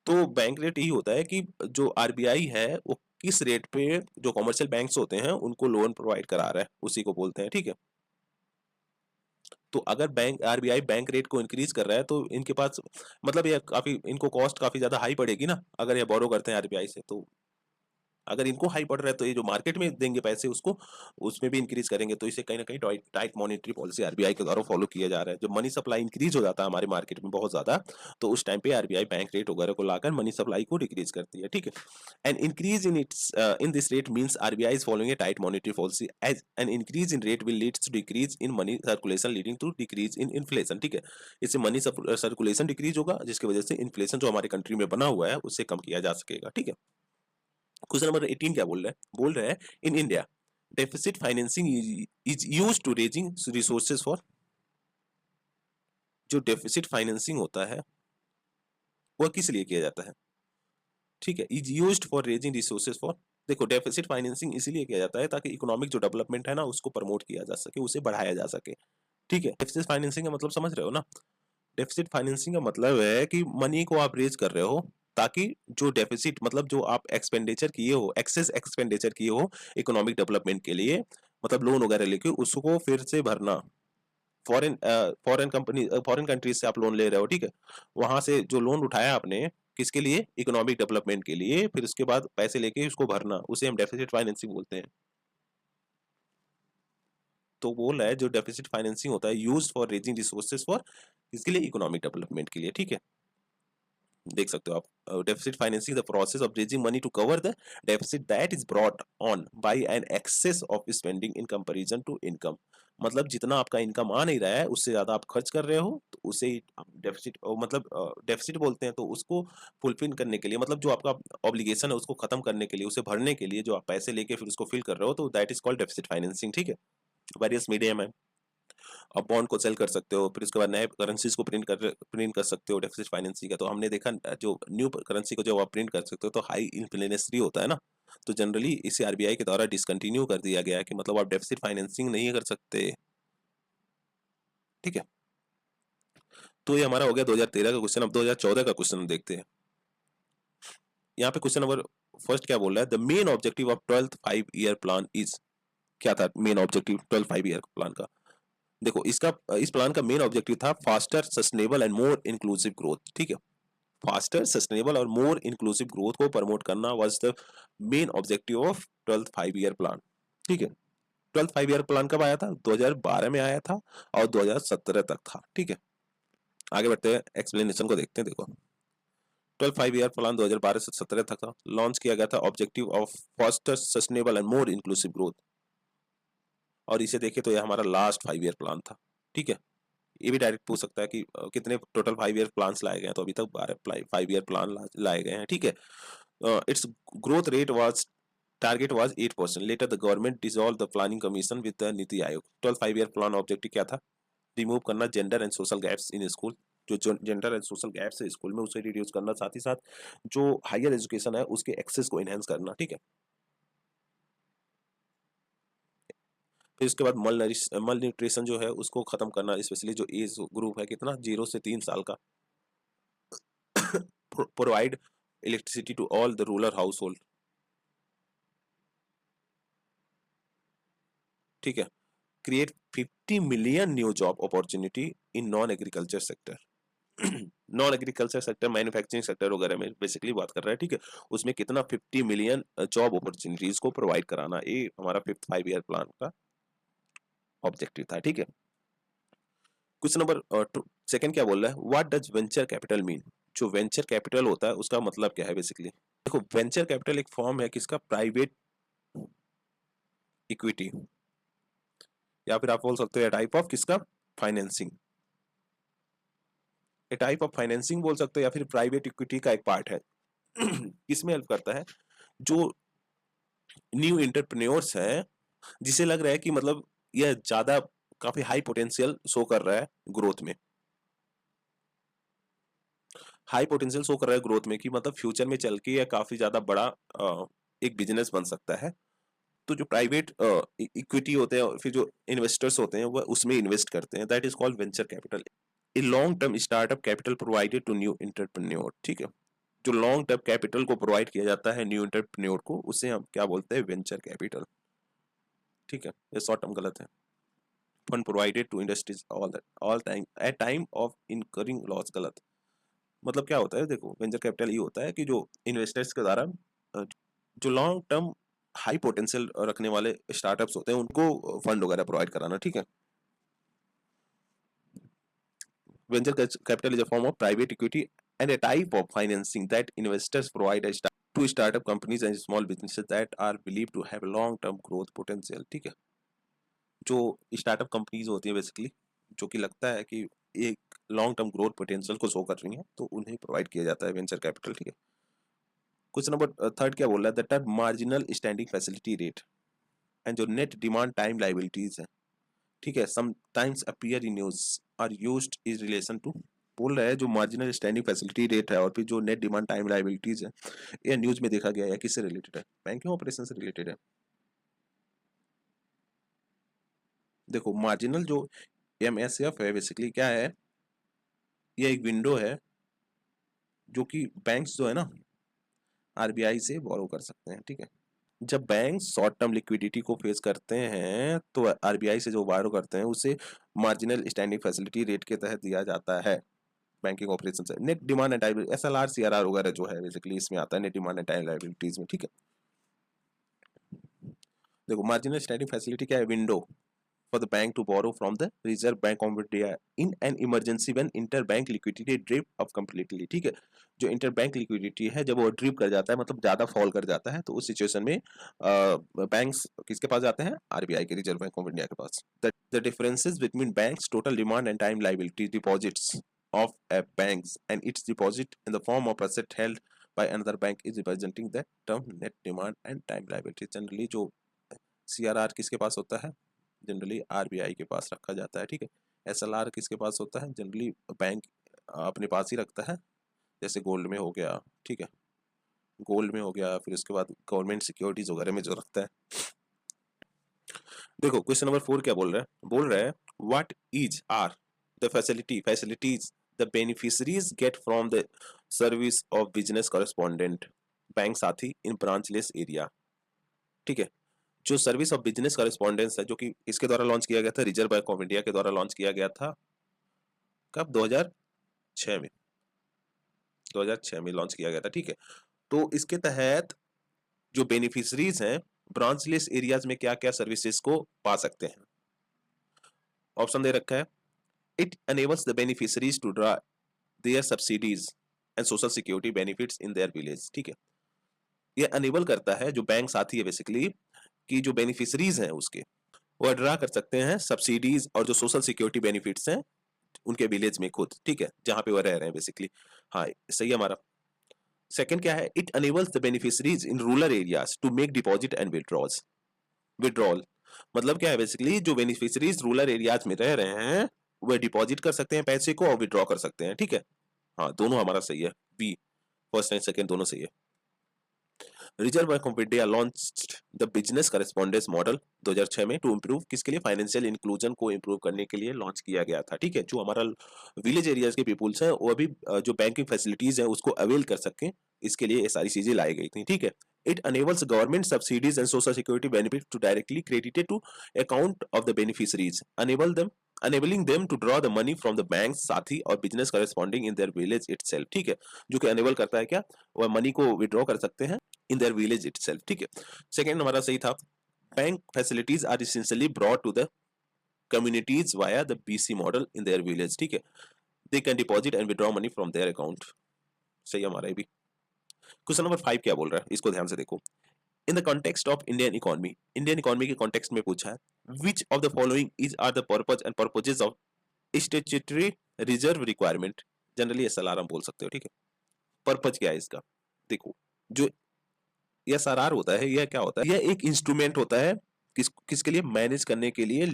S1: तो बैंक रेट यही होता है कि जो आरबीआई है वो किस रेट पे जो कॉमर्शियल बैंक्स होते हैं उनको लोन प्रोवाइड करा रहा है, उसी को बोलते हैं, ठीक है। तो अगर बैंक आरबीआई बैंक रेट को इंक्रीज कर रहा है तो इनके पास मतलब ये काफी इनको कॉस्ट काफी ज्यादा हाई पड़ेगी ना, अगर ये बोरो करते हैं आरबीआई से। तो अगर इनको हाई पड़ रहा है तो ये जो मार्केट में देंगे पैसे उसको उसमें भी इंक्रीज करेंगे। तो इसे कहीं ना कहीं टाइट मॉनेटरी पॉलिसी आरबीआई के द्वारा फॉलो किया जा रहा है। जब मनी सप्लाई इंक्रीज हो जाता है हमारे मार्केट में बहुत ज्यादा, तो उस टाइम पे आरबीआई बैंक रेट वगैरह को लाकर मनी सप्लाई को डिक्रीज करती है, ठीक है। An increase in this rate means RBI is following a tight monetary policy, as an increase in rate will leads to decrease in money circulation leading to decrease in inflation, ठीक है। इससे money circulation decrease होगा जिसकी वजह से inflation जो हमारे country में बना हुआ है उससे कम किया जा सकेगा, ठीक है। क्वेश्चन नंबर 18 क्या बोल रहा है in India deficit financing is use to raising resources for. जो डेफिसिट फाइनेंसिंग होता है वह किस लिए किया जाता है, ठीक है। Is used for raising resources for. देखो डेफिसिट फाइनेंसिंग इसीलिए किया जाता है ताकि इकोनॉमिक जो डेवलपमेंट है ना उसको प्रमोट किया जा सके, उसे बढ़ाया जा सके, ठीक है। डेफिसिट फाइनेंसिंग का मतलब समझ रहे हो ना। डेफिसिट फाइनेंसिंग का मतलब है कि मनी को आप रेज कर रहे हो ताकि जो डेफिसिट मतलब जो आप एक्सपेंडिचर किए हो, एक्सेस एक्सपेंडिचर किए हो इकोनॉमिक डेवलपमेंट के लिए, मतलब लोन वगैरह लेके उसको फिर से भरना। फॉरेन कंट्रीज से आप लोन ले रहे हो, ठीक है। वहां से जो लोन उठाया आपने किसके लिए, इकोनॉमिक डेवलपमेंट के लिए, फिर उसके बाद पैसे लेके उसको भरना, उसे हम डेफिसिट फाइनेंसिंग बोलते हैं। तो बोल रहा है जो डेफिसिट फाइनेंसिंग होता है use for raising resources for इसके लिए इकोनॉमिक डेवलपमेंट के लिए, ठीक है। देख सकते हो आप deficit financing the process of raising money to cover the deficit that is brought on by an excess of spending in comparison to income. मतलब जितना आपका इनकम आ नहीं रहा है उससे ज्यादा आप खर्च कर रहे हो तो उसे डेफिसिट मतलब डेफिसिट बोलते हैं। तो उसको फुलफिल करने के लिए मतलब जो आपका ऑब्लिगेशन है उसको खत्म करने के लिए, उसे भरने के लिए जो आप पैसे लेके फिर उसको फिल कर रहे हो, तो that is called deficit financing, ठीक है। वेरियस मीडियम है। आप बॉन्ड को सेल कर सकते हो, फिर उसके बाद नए करेंसीज को प्रिंट कर सकते हो डेफिसिट फाइनेंसिंग का। तो हमने देखा जो न्यू करेंसी को जब आप प्रिंट कर सकते हो तो हाई इन्फ्लेशनरी होता है ना, तो जनरली इसे आरबीआई के द्वारा डिसकंटिन्यू कर दिया गया है कि मतलब आप डेफिसिट फाइनेंसिंग नहीं कर सकते, ठीक है। तो ये हमारा हो गया 2013 का क्वेश्चन। अब 2014 का क्वेश्चन देखते हैं। यहाँ पे क्वेश्चन नंबर फर्स्ट क्या बोल रहा है, the main objective of 12th 5 year plan is. क्या था main objective 12th 5 year plan का। देखो इसका इस प्लान का मेन ऑब्जेक्टिव था faster sustainable and more inclusive growth, ठीक है। फास्टर सस्टेनेबल और मोर इंक्लूसिव ग्रोथ को प्रमोट करना was the main objective of 12th 5 year plan, ठीक है। 12th 5 ईयर प्लान कब आया था, 2012 में आया था और 2017 तक था, ठीक है। आगे बढ़ते हैं, एक्सप्लेनेशन को देखते हैं। देखो 12th 5 ईयर प्लान 2012 से 17 तक था, लॉन्च किया गया था objective of faster sustainable and more inclusive growth. और इसे देखें तो यह हमारा लास्ट 5 ईयर प्लान था, ठीक है। ये भी डायरेक्ट पूछ सकता है कि कितने टोटल 5 ईयर प्लान लाए गए हैं, तो अभी तक 12 5 ईयर प्लान लाए गए हैं, ठीक है। Its growth rate was target was 8%। Later the government dissolve the planning commission with the NITI Aayog. 12th 5 year plan objective क्या था, रिमूव करना gender and social gaps in school. जो जेंडर एंड सोशल गैप्स है स्कूल में उसे reduce करना, साथ ही साथ जो हायर एजुकेशन है उसके एक्सेस को एनहेंस करना, ठीक है। फिर उसके बाद मल न्यूट्रिशन जो है उसको खत्म करना, स्पेशली जो एज ग्रुप है कितना 0 से 3 साल का। Provide electricity to all the rural household, ठीक है। Create 50 million new job opportunity in non agriculture sector. Non agriculture sector manufacturing sector वगैरह में बेसिकली बात कर रहा है, ठीक है। उसमें कितना 50 मिलियन जॉब अपॉर्चुनिटीज को प्रोवाइड कराना, ये हमारा 5th 5 ईयर प्लान का ऑब्जेक्टिव था, ठीक है। क्वेश्चन नंबर सेकंड क्या बोल रहा है, what does venture capital mean. जो वेंचर कैपिटल होता है उसका मतलब क्या है बेसिकली। देखो वेंचर कैपिटल एक फॉर्म है किसका, प्राइवेट इक्विटी, या फिर आप बोल सकते हो टाइप ऑफ किसका, financing. A type of financing बोल सकते हो या फिर प्राइवेट इक्विटी का एक पार्ट है। किसमें हेल्प करता है, जो न्यू एंटरप्रेन्योर्स है जिसे लग रहा है कि मतलब यह ज्यादा काफी हाई पोटेंशियल शो कर रहा है ग्रोथ में, हाई पोटेंशियल शो कर रहा है ग्रोथ में कि मतलब फ्यूचर में चल के यह काफी ज्यादा बड़ा एक बिजनेस बन सकता है। तो जो प्राइवेट इक्विटी होते हैं और फिर जो इन्वेस्टर्स होते हैं वो उसमें इन्वेस्ट करते हैं, that is called venture capital. A long term startup capital provided to new entrepreneur, ठीक है। जो लॉन्ग टर्म कैपिटल को प्रोवाइड किया जाता है न्यू एंटरप्रेन्योर को, उसे हम क्या बोलते हैं, वेंचर कैपिटल, ठीक है। ये शॉर्ट टर्म गलत है। Fund provided to industries all time at time of incurring loss, गलत। मतलब क्या होता है, देखो वेंचर कैपिटल ये होता है कि जो इन्वेस्टर्स के द्वारा जो लॉन्ग टर्म हाई पोटेंशियल रखने वाले स्टार्टअप्स होते हैं उनको फंड वगैरह प्रोवाइड कराना, ठीक है। Venture capital is a form of private equity and a type of financing that investors provide to startup companies and small businesses that are believed to have long-term growth potential, ठीक है। जो startup companies होती है basically, जो कि लगता है कि एक लॉन्ग टर्म ग्रोथ पोटेंशियल को शो कर रही हैं, तो उन्हें प्रोवाइड किया जाता है वेंचर कैपिटल, ठीक है। क्वेश्चन नंबर थर्ड क्या बोल रहा है, the term marginal standing facility rate and जो नेट डिमांड टाइम लाइबिलिटीज है, ठीक है, sometimes appear in news are used in relation to, बोल रहा है जो मार्जिनल स्टैंडिंग फैसिलिटी रेट है और फिर जो नेट डिमांड टाइम लायबिलिटीज है, ये न्यूज में देखा गया है, किससे रिलेटेड है, बैंकिंग ऑपरेशन से रिलेटेड है। देखो मार्जिनल जो एमएसएफ है बेसिकली क्या है, ये एक विंडो है जो कि बैंक्स जो है ना आरबीआई से बोरो कर सकते हैं, ठीक है। जब बैंक शॉर्ट टर्म लिक्विडिटी को फेस करते हैं तो आरबीआई से जो बोरो करते हैं उसे मार्जिनल स्टैंडिंग फैसिलिटी रेट के तहत दिया जाता है। बैंकिंग ऑपरेशन से net demand and time SLR CRR वगैरह जो है बेसिकली इसमें आता है net demand and time liabilities में, ठीक है। देखो मार्जिनल स्टैंडिंग फैसिलिटी क्या है, window for the bank to borrow from the reserve bank of India in an emergency when interbank liquidity drip up completely, ठीक है। जो इंटरबैंक लिक्विडिटी है जब वो ड्रिप कर जाता है, मतलब ज्यादा फॉल कर जाता है, तो उस सिचुएशन में बैंक्स किसके पास जाते हैं, आरबीआई के, रिजर्व बैंक ऑफ इंडिया के पास। The differences between banks total demand and time liability deposits of a banks and its deposit in the form of asset held by another bank is representing the term net demand and time liability। Generally जो CRR किसके पास होता है, generally RBI के पास रखा जाता है, ठीक है। एसएलआर किसके पास होता है, जनरली बैंक अपने पास ही रखता है, जैसे गोल्ड में हो गया, ठीक है, गोल्ड में हो गया, फिर उसके बाद गवर्नमेंट सिक्योरिटीज वगैरह में जो रखता है। देखो क्वेश्चन नंबर 4 क्या बोल रहा है what is are the facilities the beneficiaries get from the service of business correspondent bank Saathi in branchless area, ठीक है। जो सर्विस ऑफ बिजनेस कॉरेस्पॉन्डेंस है जो कि इसके द्वारा लॉन्च किया गया था, रिजर्व बैंक ऑफ इंडिया के द्वारा लॉन्च किया गया था, कब, 2006 में, 2006 में लॉन्च किया गया था, ठीक है। तो इसके तहत जो बेनिफिशरीज हैं ब्रांचलेस एरियाज में क्या क्या सर्विसेज को पा सकते हैं। ऑप्शन दे रखा है, it enables the beneficiaries to draw their subsidies and social security benefits in their village, ठीक है। ये अनेबल करता है जो बैंक साथी है बेसिकली कि जो बेनिफिशरीज हैं उसके वो ड्रा कर सकते हैं सब्सिडीज और जो सोशल सिक्योरिटी बेनिफिट्स हैं उनके विलेज में खुद, ठीक है, जहां पे वो रह रहे हैं बेसिकली। हाँ सही है हमारा। सेकंड क्या है, it enables the beneficiaries in rural areas to make deposit and withdrawal। मतलब क्या है बेसिकली, जो बेनिफिशरीज रूरल एरियाज में रह रहे हैं वे डिपॉजिट कर सकते हैं पैसे को और विड्रॉ कर सकते हैं, ठीक है। हाँ दोनों हमारा सही है, बी फर्स्ट एंड सेकंड दोनों सही है। Reserve bank of India launched the business correspondence model 2006 में टू इम्प्रूव, किसके लिए, फाइनेंशियल इंक्लूजन को इम्प्रूव करने के लिए लॉन्च किया गया था, ठीक है। जो हमारा विलेज एरियाज के पीपुल्स हैं वो अभी जो बैंकिंग फैसिलिटीज है उसको अवेल कर सकें, इसके लिए ये सारी चीजें लाई गई थी, ठीक है। It enables government subsidies and social security benefits to directly credited to account of the beneficiaries, enabling them to draw the money from the banks साथी और business corresponding in their village itself, ठीक है। जो कि enable करता है क्या, वह मनी को विड्रॉ कर सकते हैं in their village itself, ठीक है। सेकेंड हमारा सही था, bank facilities are essentially brought to the communities via the BC model in their village, ठीक है। They can deposit and withdraw money from their account, सही हमारा ये भी। क्वेश्चन नंबर 5 क्या बोल रहा है, इसको ध्यान से देखो। In the context of Indian economy के कॉन्टेक्स्ट में पूछा है which of the following is are the purpose and purposes of statutory reserve requirement, generally SLR हम बोल सकते हो, ठीक है। पर्पज क्या है इसका, देखो जो एसआरआर होता है यह क्या होता है, यह एक इंस्ट्रूमेंट होता है किसके लिए, मैनेज करने के लिए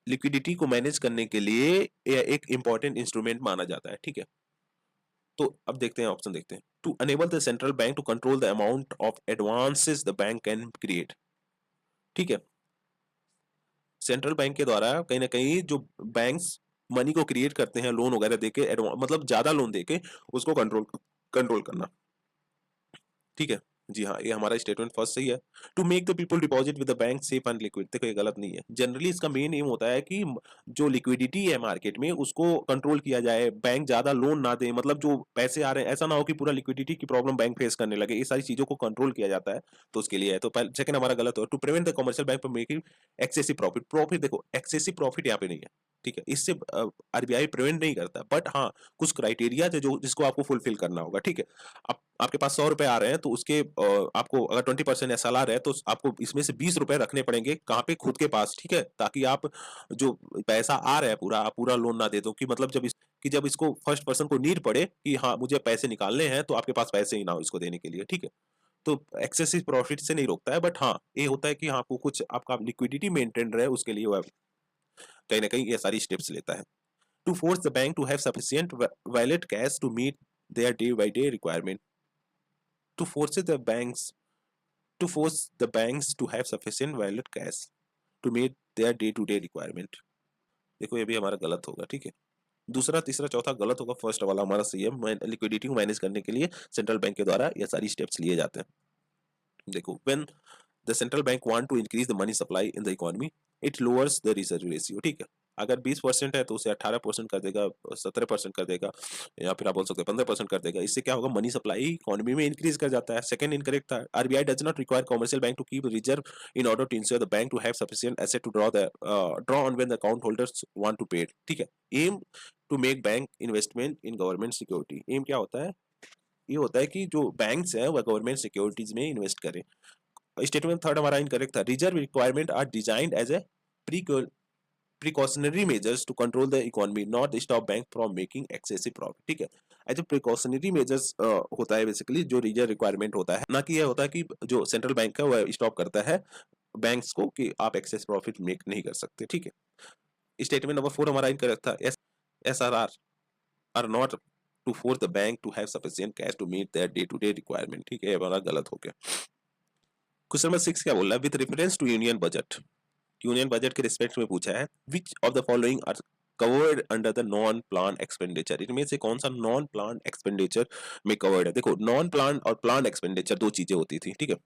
S1: लिक्विडिटी को मैनेज करने के लिए यह एक इंपॉर्टेंट इंस्ट्रूमेंट माना जाता है, ठीक है। तो अब देखते हैं, ऑप्शन देखते हैं। To enable the central bank to control the amount of advances the bank can create. ठीक है, सेंट्रल बैंक के द्वारा कहीं ना कहीं जो बैंक्स मनी को क्रिएट करते हैं लोन वगैरह देके, मतलब ज्यादा लोन देके उसको कंट्रोल कंट्रोल करना। ठीक है, जी हाँ, ये हमारा स्टेटमेंट फर्स्ट सही है। To make the people deposit with the bank safe and liquid, देखो ये गलत नहीं है। जनरली इसका मेन एम होता है कि जो लिक्विडिटी है मार्केट में उसको कंट्रोल किया जाए, बैंक ज्यादा लोन ना दे, मतलब जो पैसे आ रहे हैं ऐसा ना हो कि पूरा लिक्विडिटी की प्रॉब्लम बैंक फेस करने लगे, ये सारी चीजों को कंट्रोल किया जाता है, तो उसके लिए है। तो सेकंड हमारा गलत हो। To prevent the commercial bank from making excessive profit, profit देखो एक्सेसिव प्रॉफिट यहाँ पे नहीं है। ठीक है, इससे आरबीआई प्रिवेंट नहीं करता, बट हाँ कुछ क्राइटेरिया है जो जिसको आपको फुलफिल करना होगा। ठीक है, अब आपके पास 100 रुपए आ रहे हैं तो उसके आपको अगर 20% एसएलआर है तो आपको इसमें से 20 रुपए रखने पड़ेंगे कहाँ पे, खुद के पास। ठीक है, ताकि आप जो पैसा आ रहा है पूरा, आप पूरा लोन ना दे दो, कि मतलब जब इसको फर्स्ट पर्सन को नीड पड़े कि हाँ मुझे पैसे निकालने हैं, तो आपके पास पैसे ही ना हो इसको देने के लिए। ठीक है, तो एक्सेसिव प्रॉफिट से नहीं रोकता है, बट हाँ ये होता है कि हाँ आपको कुछ आपका लिक्विडिटी मेंटेन रहे, उसके लिए वह कहीं ना कहीं ये सारी स्टेप्स लेता है। To force the bank to have sufficient valid cash to meet their day by day requirement, to force the banks to have sufficient valid cash to meet their day to day requirement। देखो ये भी हमारा गलत होगा। ठीक है, दूसरा तीसरा चौथा गलत होगा, फर्स्ट वाला हमारा सही है। लिक्विडिटी को मैनेज करने के लिए सेंट्रल बैंक के द्वारा ये सारी स्टेप्स लिए जाते हैं। देखो, when the central bank want to increase the money supply in the economy, it lowers the reserve ratio. ठीक है, अगर 20% है तो उसे 18% कर देगा, 17% कर देगा, या फिर आप बोल सकते हैं 15% कर देगा। इससे क्या होगा, मनी सप्लाई इकोनॉमी में इंक्रीज कर जाता है। सेकंड इनकरेक्ट था, RBI does not require commercial bank to keep reserve in order to ensure the bank to have sufficient asset to draw on when the account holders want to pay. ठीक है, aim to make bank investment in government security. Aim क्या होता है, ये होता है कि जो बैंक्स है वह गवर्नमेंट सिक्योरिटीज में इन्वेस्ट करें। स्टेटमेंट थर्ड हमारा इनकरेक्ट था, reserve requirement are designed as a precautionary measures to control the economy, not stop bank from making excessive profit। ठीक है, एज ए प्रिकॉशनरी मेजर्स होता है बेसिकली जो रिजर्व रिक्वायरमेंट होता है, ना कि यह होता है कि जो सेंट्रल बैंक है वह स्टॉप करता है बैंक्स को कि आप एक्सेस प्रॉफिट मेक नहीं कर सकते। ठीक है, स्टेटमेंट नंबर 4 हमारा इनकरेक्ट था, as are not to force the bank to have sufficient cash to meet their day to day requirement. ठीक है, हमारा गलत हो गया। क्वेश्चन नंबर 6 क्या बोल रहा है, with reference to union budget, union budget के रिस्पेक्ट में पूछा है, which of the following are covered under the non plan expenditure, इनमें से कौन सा नॉन प्लान एक्सपेंडिचर में कवर्ड है। देखो, नॉन प्लान और प्लान एक्सपेंडिचर दो चीजें होती थी। ठीक है,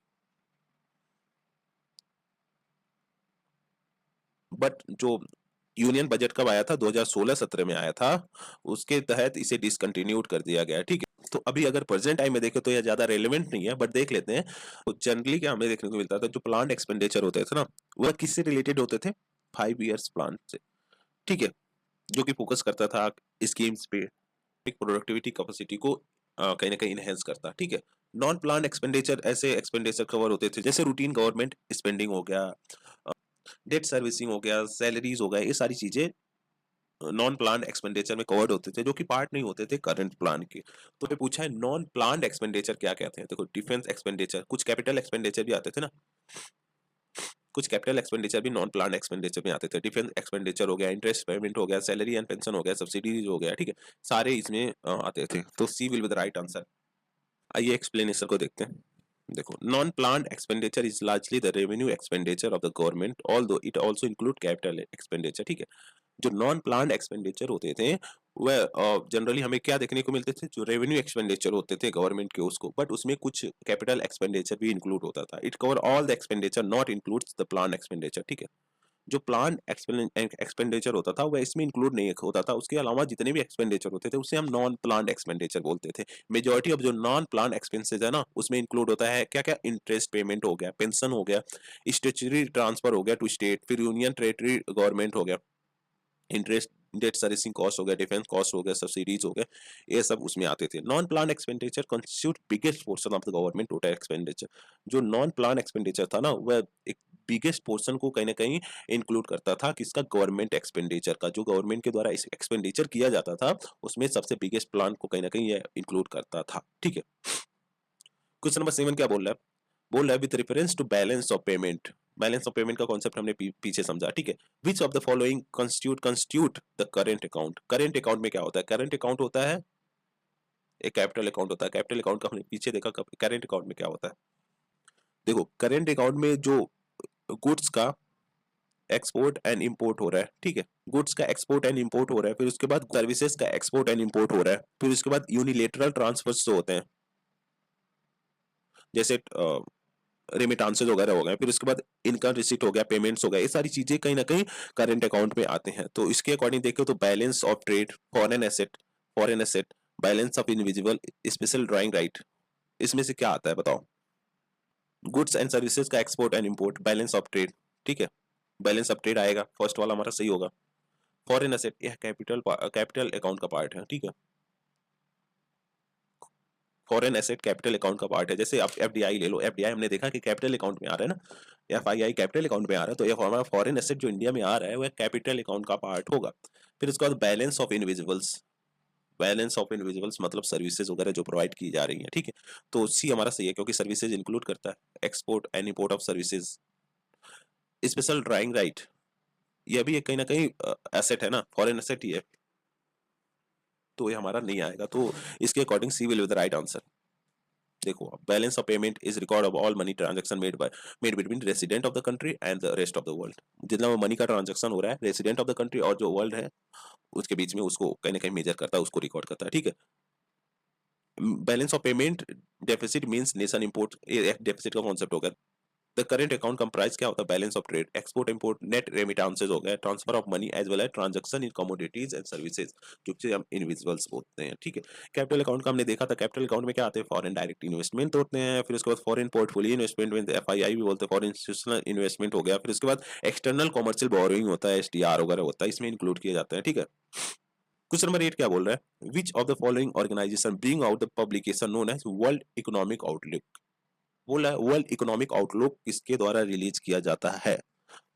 S1: बट जो यूनियन बजट कब आया था, 2016-17 में आया था, उसके तहत इसे डिसकंटिन्यूड कर दिया गया। ठीक है, तो अभी अगर प्रेजेंट टाइम में देखें तो यह ज्यादा रेलेवेंट नहीं है, बट देख लेते हैं। तो जनरली क्या हमें देखने को मिलता था, जो प्लान एक्सपेंडिचर होते थे ना, वह किससे रिलेटेड होते थे, 5 years प्लान से। ठीक है, जो कि फोकस करता था स्कीम्स पे, एक प्रोडक्टिविटी कैपेसिटी को कहीं ना कहीं इनहेंस करता। ठीक है, नॉन प्लान एक्सपेंडिचर ऐसे एक्सपेंडिचर कवर होते थे जैसे रूटीन गवर्नमेंट स्पेंडिंग हो गया, डेट सर्विसिंग हो गया, सैलरीज हो गया, ये सारी चीजें नॉन प्लान एक्सपेंडिचर में कवर्ड होते थे, जो कि पार्ट नहीं होते थे करंट प्लान के। तो ये पूछा है नॉन प्लान एक्सपेंडिचर क्या कहते हैं। देखो, डिफेंस एक्सपेंडिचर, कुछ कैपिटल एक्सपेंडिचर भी आते थे ना, कुछ कैपिटल एक्सपेंडिचर भी नॉन प्लान एक्सपेंडिचर में आते थे। डिफेंस एक्सपेंडिचर हो गया, इंटरेस्ट पेमेंट हो गया, सैलरी एंड पेंशन हो गया, सब्सिडीज हो गया। ठीक है, सारे इसमें आते थे, तो C will be the right answer. आइए एक्सप्लेनेशन को देखते हैं। देखो, non plan expenditure is largely the revenue expenditure of the government, although it also include capital expenditure. ठीक है, जो नॉन प्लान एक्सपेंडिचर होते थे वह जनरली हमें क्या देखने को मिलते थे, जो रेवेन्यू एक्सपेंडिचर होते थे गवर्नमेंट के उसको, बट उसमें कुछ कैपिटल एक्सपेंडिचर भी इंक्लूड होता था। It cover all the expenditure not includes the plan expenditure. ठीक है, जो प्लान एक्सपेंडिचर होता था वह इसमें इंक्लूड नहीं होता था, उसके अलावा जितने भी एक्सपेंडिचर होते थे उसे हम नॉन प्लान एक्सपेंडिचर बोलते थे। मेजॉरिटी ऑफ जो नॉन प्लान एक्सपेंसेस है ना, उसमें इंक्लूड होता है क्या क्या, इंटरेस्ट पेमेंट हो गया, पेंशन हो गया, स्टेचुटरी ट्रांसफर हो गया टू स्टेट, फिर यूनियन टेरिटरी गवर्नमेंट हो गया, इंटरेस्ट, डेट सर्विसिंग कॉस्ट हो गया, डिफेंस कॉस्ट हो गया, सब्सिडीज हो गया, ये सब उसमें आते थे। Non plan expenditure constitute biggest portion of the government total expenditure. जो नॉन प्लान एक्सपेंडिचर था ना, वह एक बिगेस्ट पोर्शन को कहीं ना कहीं इंक्लूड करता था, किसका, गवर्नमेंट एक्सपेंडिचर का। जो गवर्नमेंट के द्वारा एक्सपेंडिचर किया जाता था उसमें सबसे बिगेस्ट प्लान को कहीं ना कहीं यह इंक्लूड करता था। ठीक है, क्वेश्चन नंबर 7 क्या बोल रहा है, बोल रहा है with reference to balance of payment. Balance of payment का कॉन्सेप्ट हमने पीछे समझा। ठीक है, which of the following constitute the current account. Current account में क्या होता है, करेंट अकाउंट होता है एक कैपिटल अकाउंट होता है। कैपिटल अकाउंट का हमने पीछे देखा, करेंट अकाउंट में क्या होता है। देखो करेंट अकाउंट में जो गुड्स का एक्सपोर्ट एंड इंपोर्ट हो रहा है, ठीक है, गुड्स का एक्सपोर्ट एंड इंपोर्ट हो रहा है, फिर उसके बाद सर्विसेज का एक्सपोर्ट एंड इंपोर्ट हो रहा है, फिर उसके बाद यूनिलेटरल ट्रांसफर्स जो होते हैं जैसे रेमिटांसेज वगैरह हो गए, फिर उसके बाद इनकम रिसीट हो गया, पेमेंट्स हो गए, ये सारी चीजें कहीं ना कहीं करंट अकाउंट में आते हैं। तो इसके अकॉर्डिंग देखें तो balance of trade, foreign asset, balance of invisible, special drawing right, इसमें से क्या आता है बताओ। गुड्स एंड सर्विसेज का export and import, balance of trade, ठीक है, बैलेंस ऑफ ट्रेड आएगा, फर्स्ट वाला हमारा सही होगा। फॉरेन एसेट यह कैपिटल अकाउंट का पार्ट है, ठीक है, फॉरेन एसेट कैपिटल अकाउंट का पार्ट है। जैसे आप एफडीआई ले लो, एफडीआई हमने देखा कि कैपिटल अकाउंट में आ रहा है ना, एफआईआई कैपिटल अकाउंट में आ रहा है, तो यह हमारा फॉरेन एसेट जो इंडिया में आ रहा है वह कैपिटल अकाउंट का पार्ट होगा। फिर उसके बाद balance of invisibles, balance of invisibles मतलब सर्विसेज वगैरह जो प्रोवाइड की जा रही है, ठीक है, तो सी हमारा सही है क्योंकि सर्विसेज इंक्लूड करता है, export and import of services. Special drawing right, यह भी कहीं ना कहीं एसेट है ना, फॉरेन एसेट ही है, तो ये हमारा नहीं आएगा, तो इसके according C will be the right answer. देखो balance of payment is record of all money transaction made between resident of the country and the rest of the world. जितना मनी का ट्रांजैक्शन हो रहा है रेसिडेंट ऑफ द कंट्री और जो world है उसके बीच में, उसको कहीं ना कहीं मेजर करता है, उसको रिकॉर्ड करता है, ठीक है। Balance of payment deficit means nation import, deficit का कॉन्सेप्ट हो गया। द करेंट अकाउंट कंप्राइज क्या होता है, balance of trade, export import, net remittances हो गया, transfer of money as well as transaction in commodities and services, जो कि हम इनविजिबल्स बोलते हैं, ठीक है। कैपिटल अकाउंट का हमने देखा था, कैपिटल अकाउंट में क्या आते हैं, फॉरेन डायरेक्ट इन्वेस्टमेंट होते हैं, फिर उसके बाद फॉरेन पोर्टफोलियो इन्वेस्टमेंट में एफआईआई भी बोलते हैं, फॉरेन इंस्टीट्यूशनल इन्वेस्टमेंट हो गया, फिर उसके बाद एक्सटर्नल कॉमर्शियल बोरोइंग होता है, एसडीआर वगैरह होता है, इसमें इंक्लूड किए जाते हैं, ठीक है। क्वेश्चन नंबर 8 क्या बोल रहा है, which of the following organisation bring out the publication known as world economic outlook. बोला वर्ल्ड इकोनॉमिक आउटलुक किसके द्वारा रिलीज किया जाता है,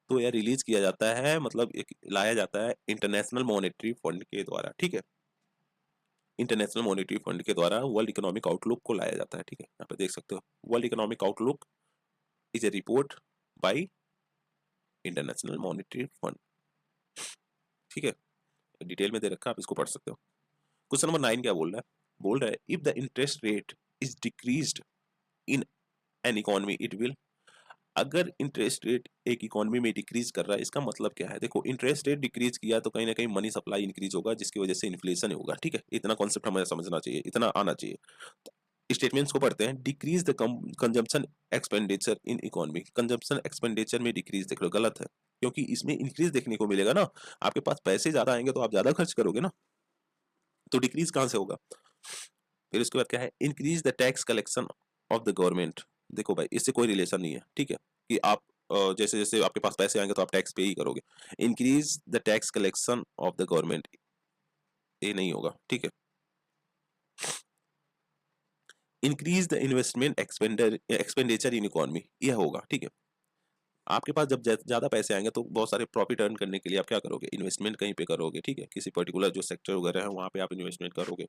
S1: तो यह रिलीज किया जाता है मतलब एक लाया जाता है इंटरनेशनल मॉनेटरी फंड के द्वारा, ठीक है, इंटरनेशनल मॉनेटरी फंड के द्वारा वर्ल्ड इकोनॉमिक आउटलुक को लाया जाता है, ठीक है। यहाँ पे देख सकते हो world economic outlook is a report by international monetary fund, ठीक है, डिटेल में दे रखा है, आप इसको पढ़ सकते हो। क्वेश्चन नंबर 9 क्या बोल रहा है if the interest rate is decreased in an economy it will, अगर इंटरेस्ट रेट एक इकोनॉमी में डिक्रीज कर रहा है इसका मतलब क्या है। देखो इंटरेस्ट रेट डिक्रीज किया तो कहीं ना कहीं मनी सप्लाई इंक्रीज होगा जिसकी वजह से इन्फ्लेशन होगा, ठीक है, इतना कॉन्सेप्ट हमें समझना चाहिए, इतना आना चाहिए। स्टेटमेंट्स को पढ़ते हैं, decrease the consumption expenditure in economy, consumption expenditure में डिक्रीज देख लो गलत है, क्योंकि इसमें इंक्रीज देखने को मिलेगा ना, आपके पास पैसे ज्यादा आएंगे तो आप ज्यादा खर्च करोगे ना, तो डिक्रीज कहां से होगा। फिर उसके बाद क्या है, increase the tax collection of the government, देखो भाई इससे कोई रिलेशन नहीं है, ठीक है, कि आप जैसे जैसे आपके पास पैसे आएंगे तो आप टैक्स पे ही करोगे, increase the tax collection of the government ये नहीं होगा, ठीक है। Increase the investment expenditure in economy यह होगा, ठीक है। आपके पास जब ज्यादा पैसे आएंगे तो बहुत सारे प्रॉफिट अर्न करने के लिए आप क्या करोगे, इन्वेस्टमेंट कहीं पे करोगे, ठीक है, किसी पर्टिकुलर जो सेक्टर वगैरह है वहां पे आप इन्वेस्टमेंट करोगे,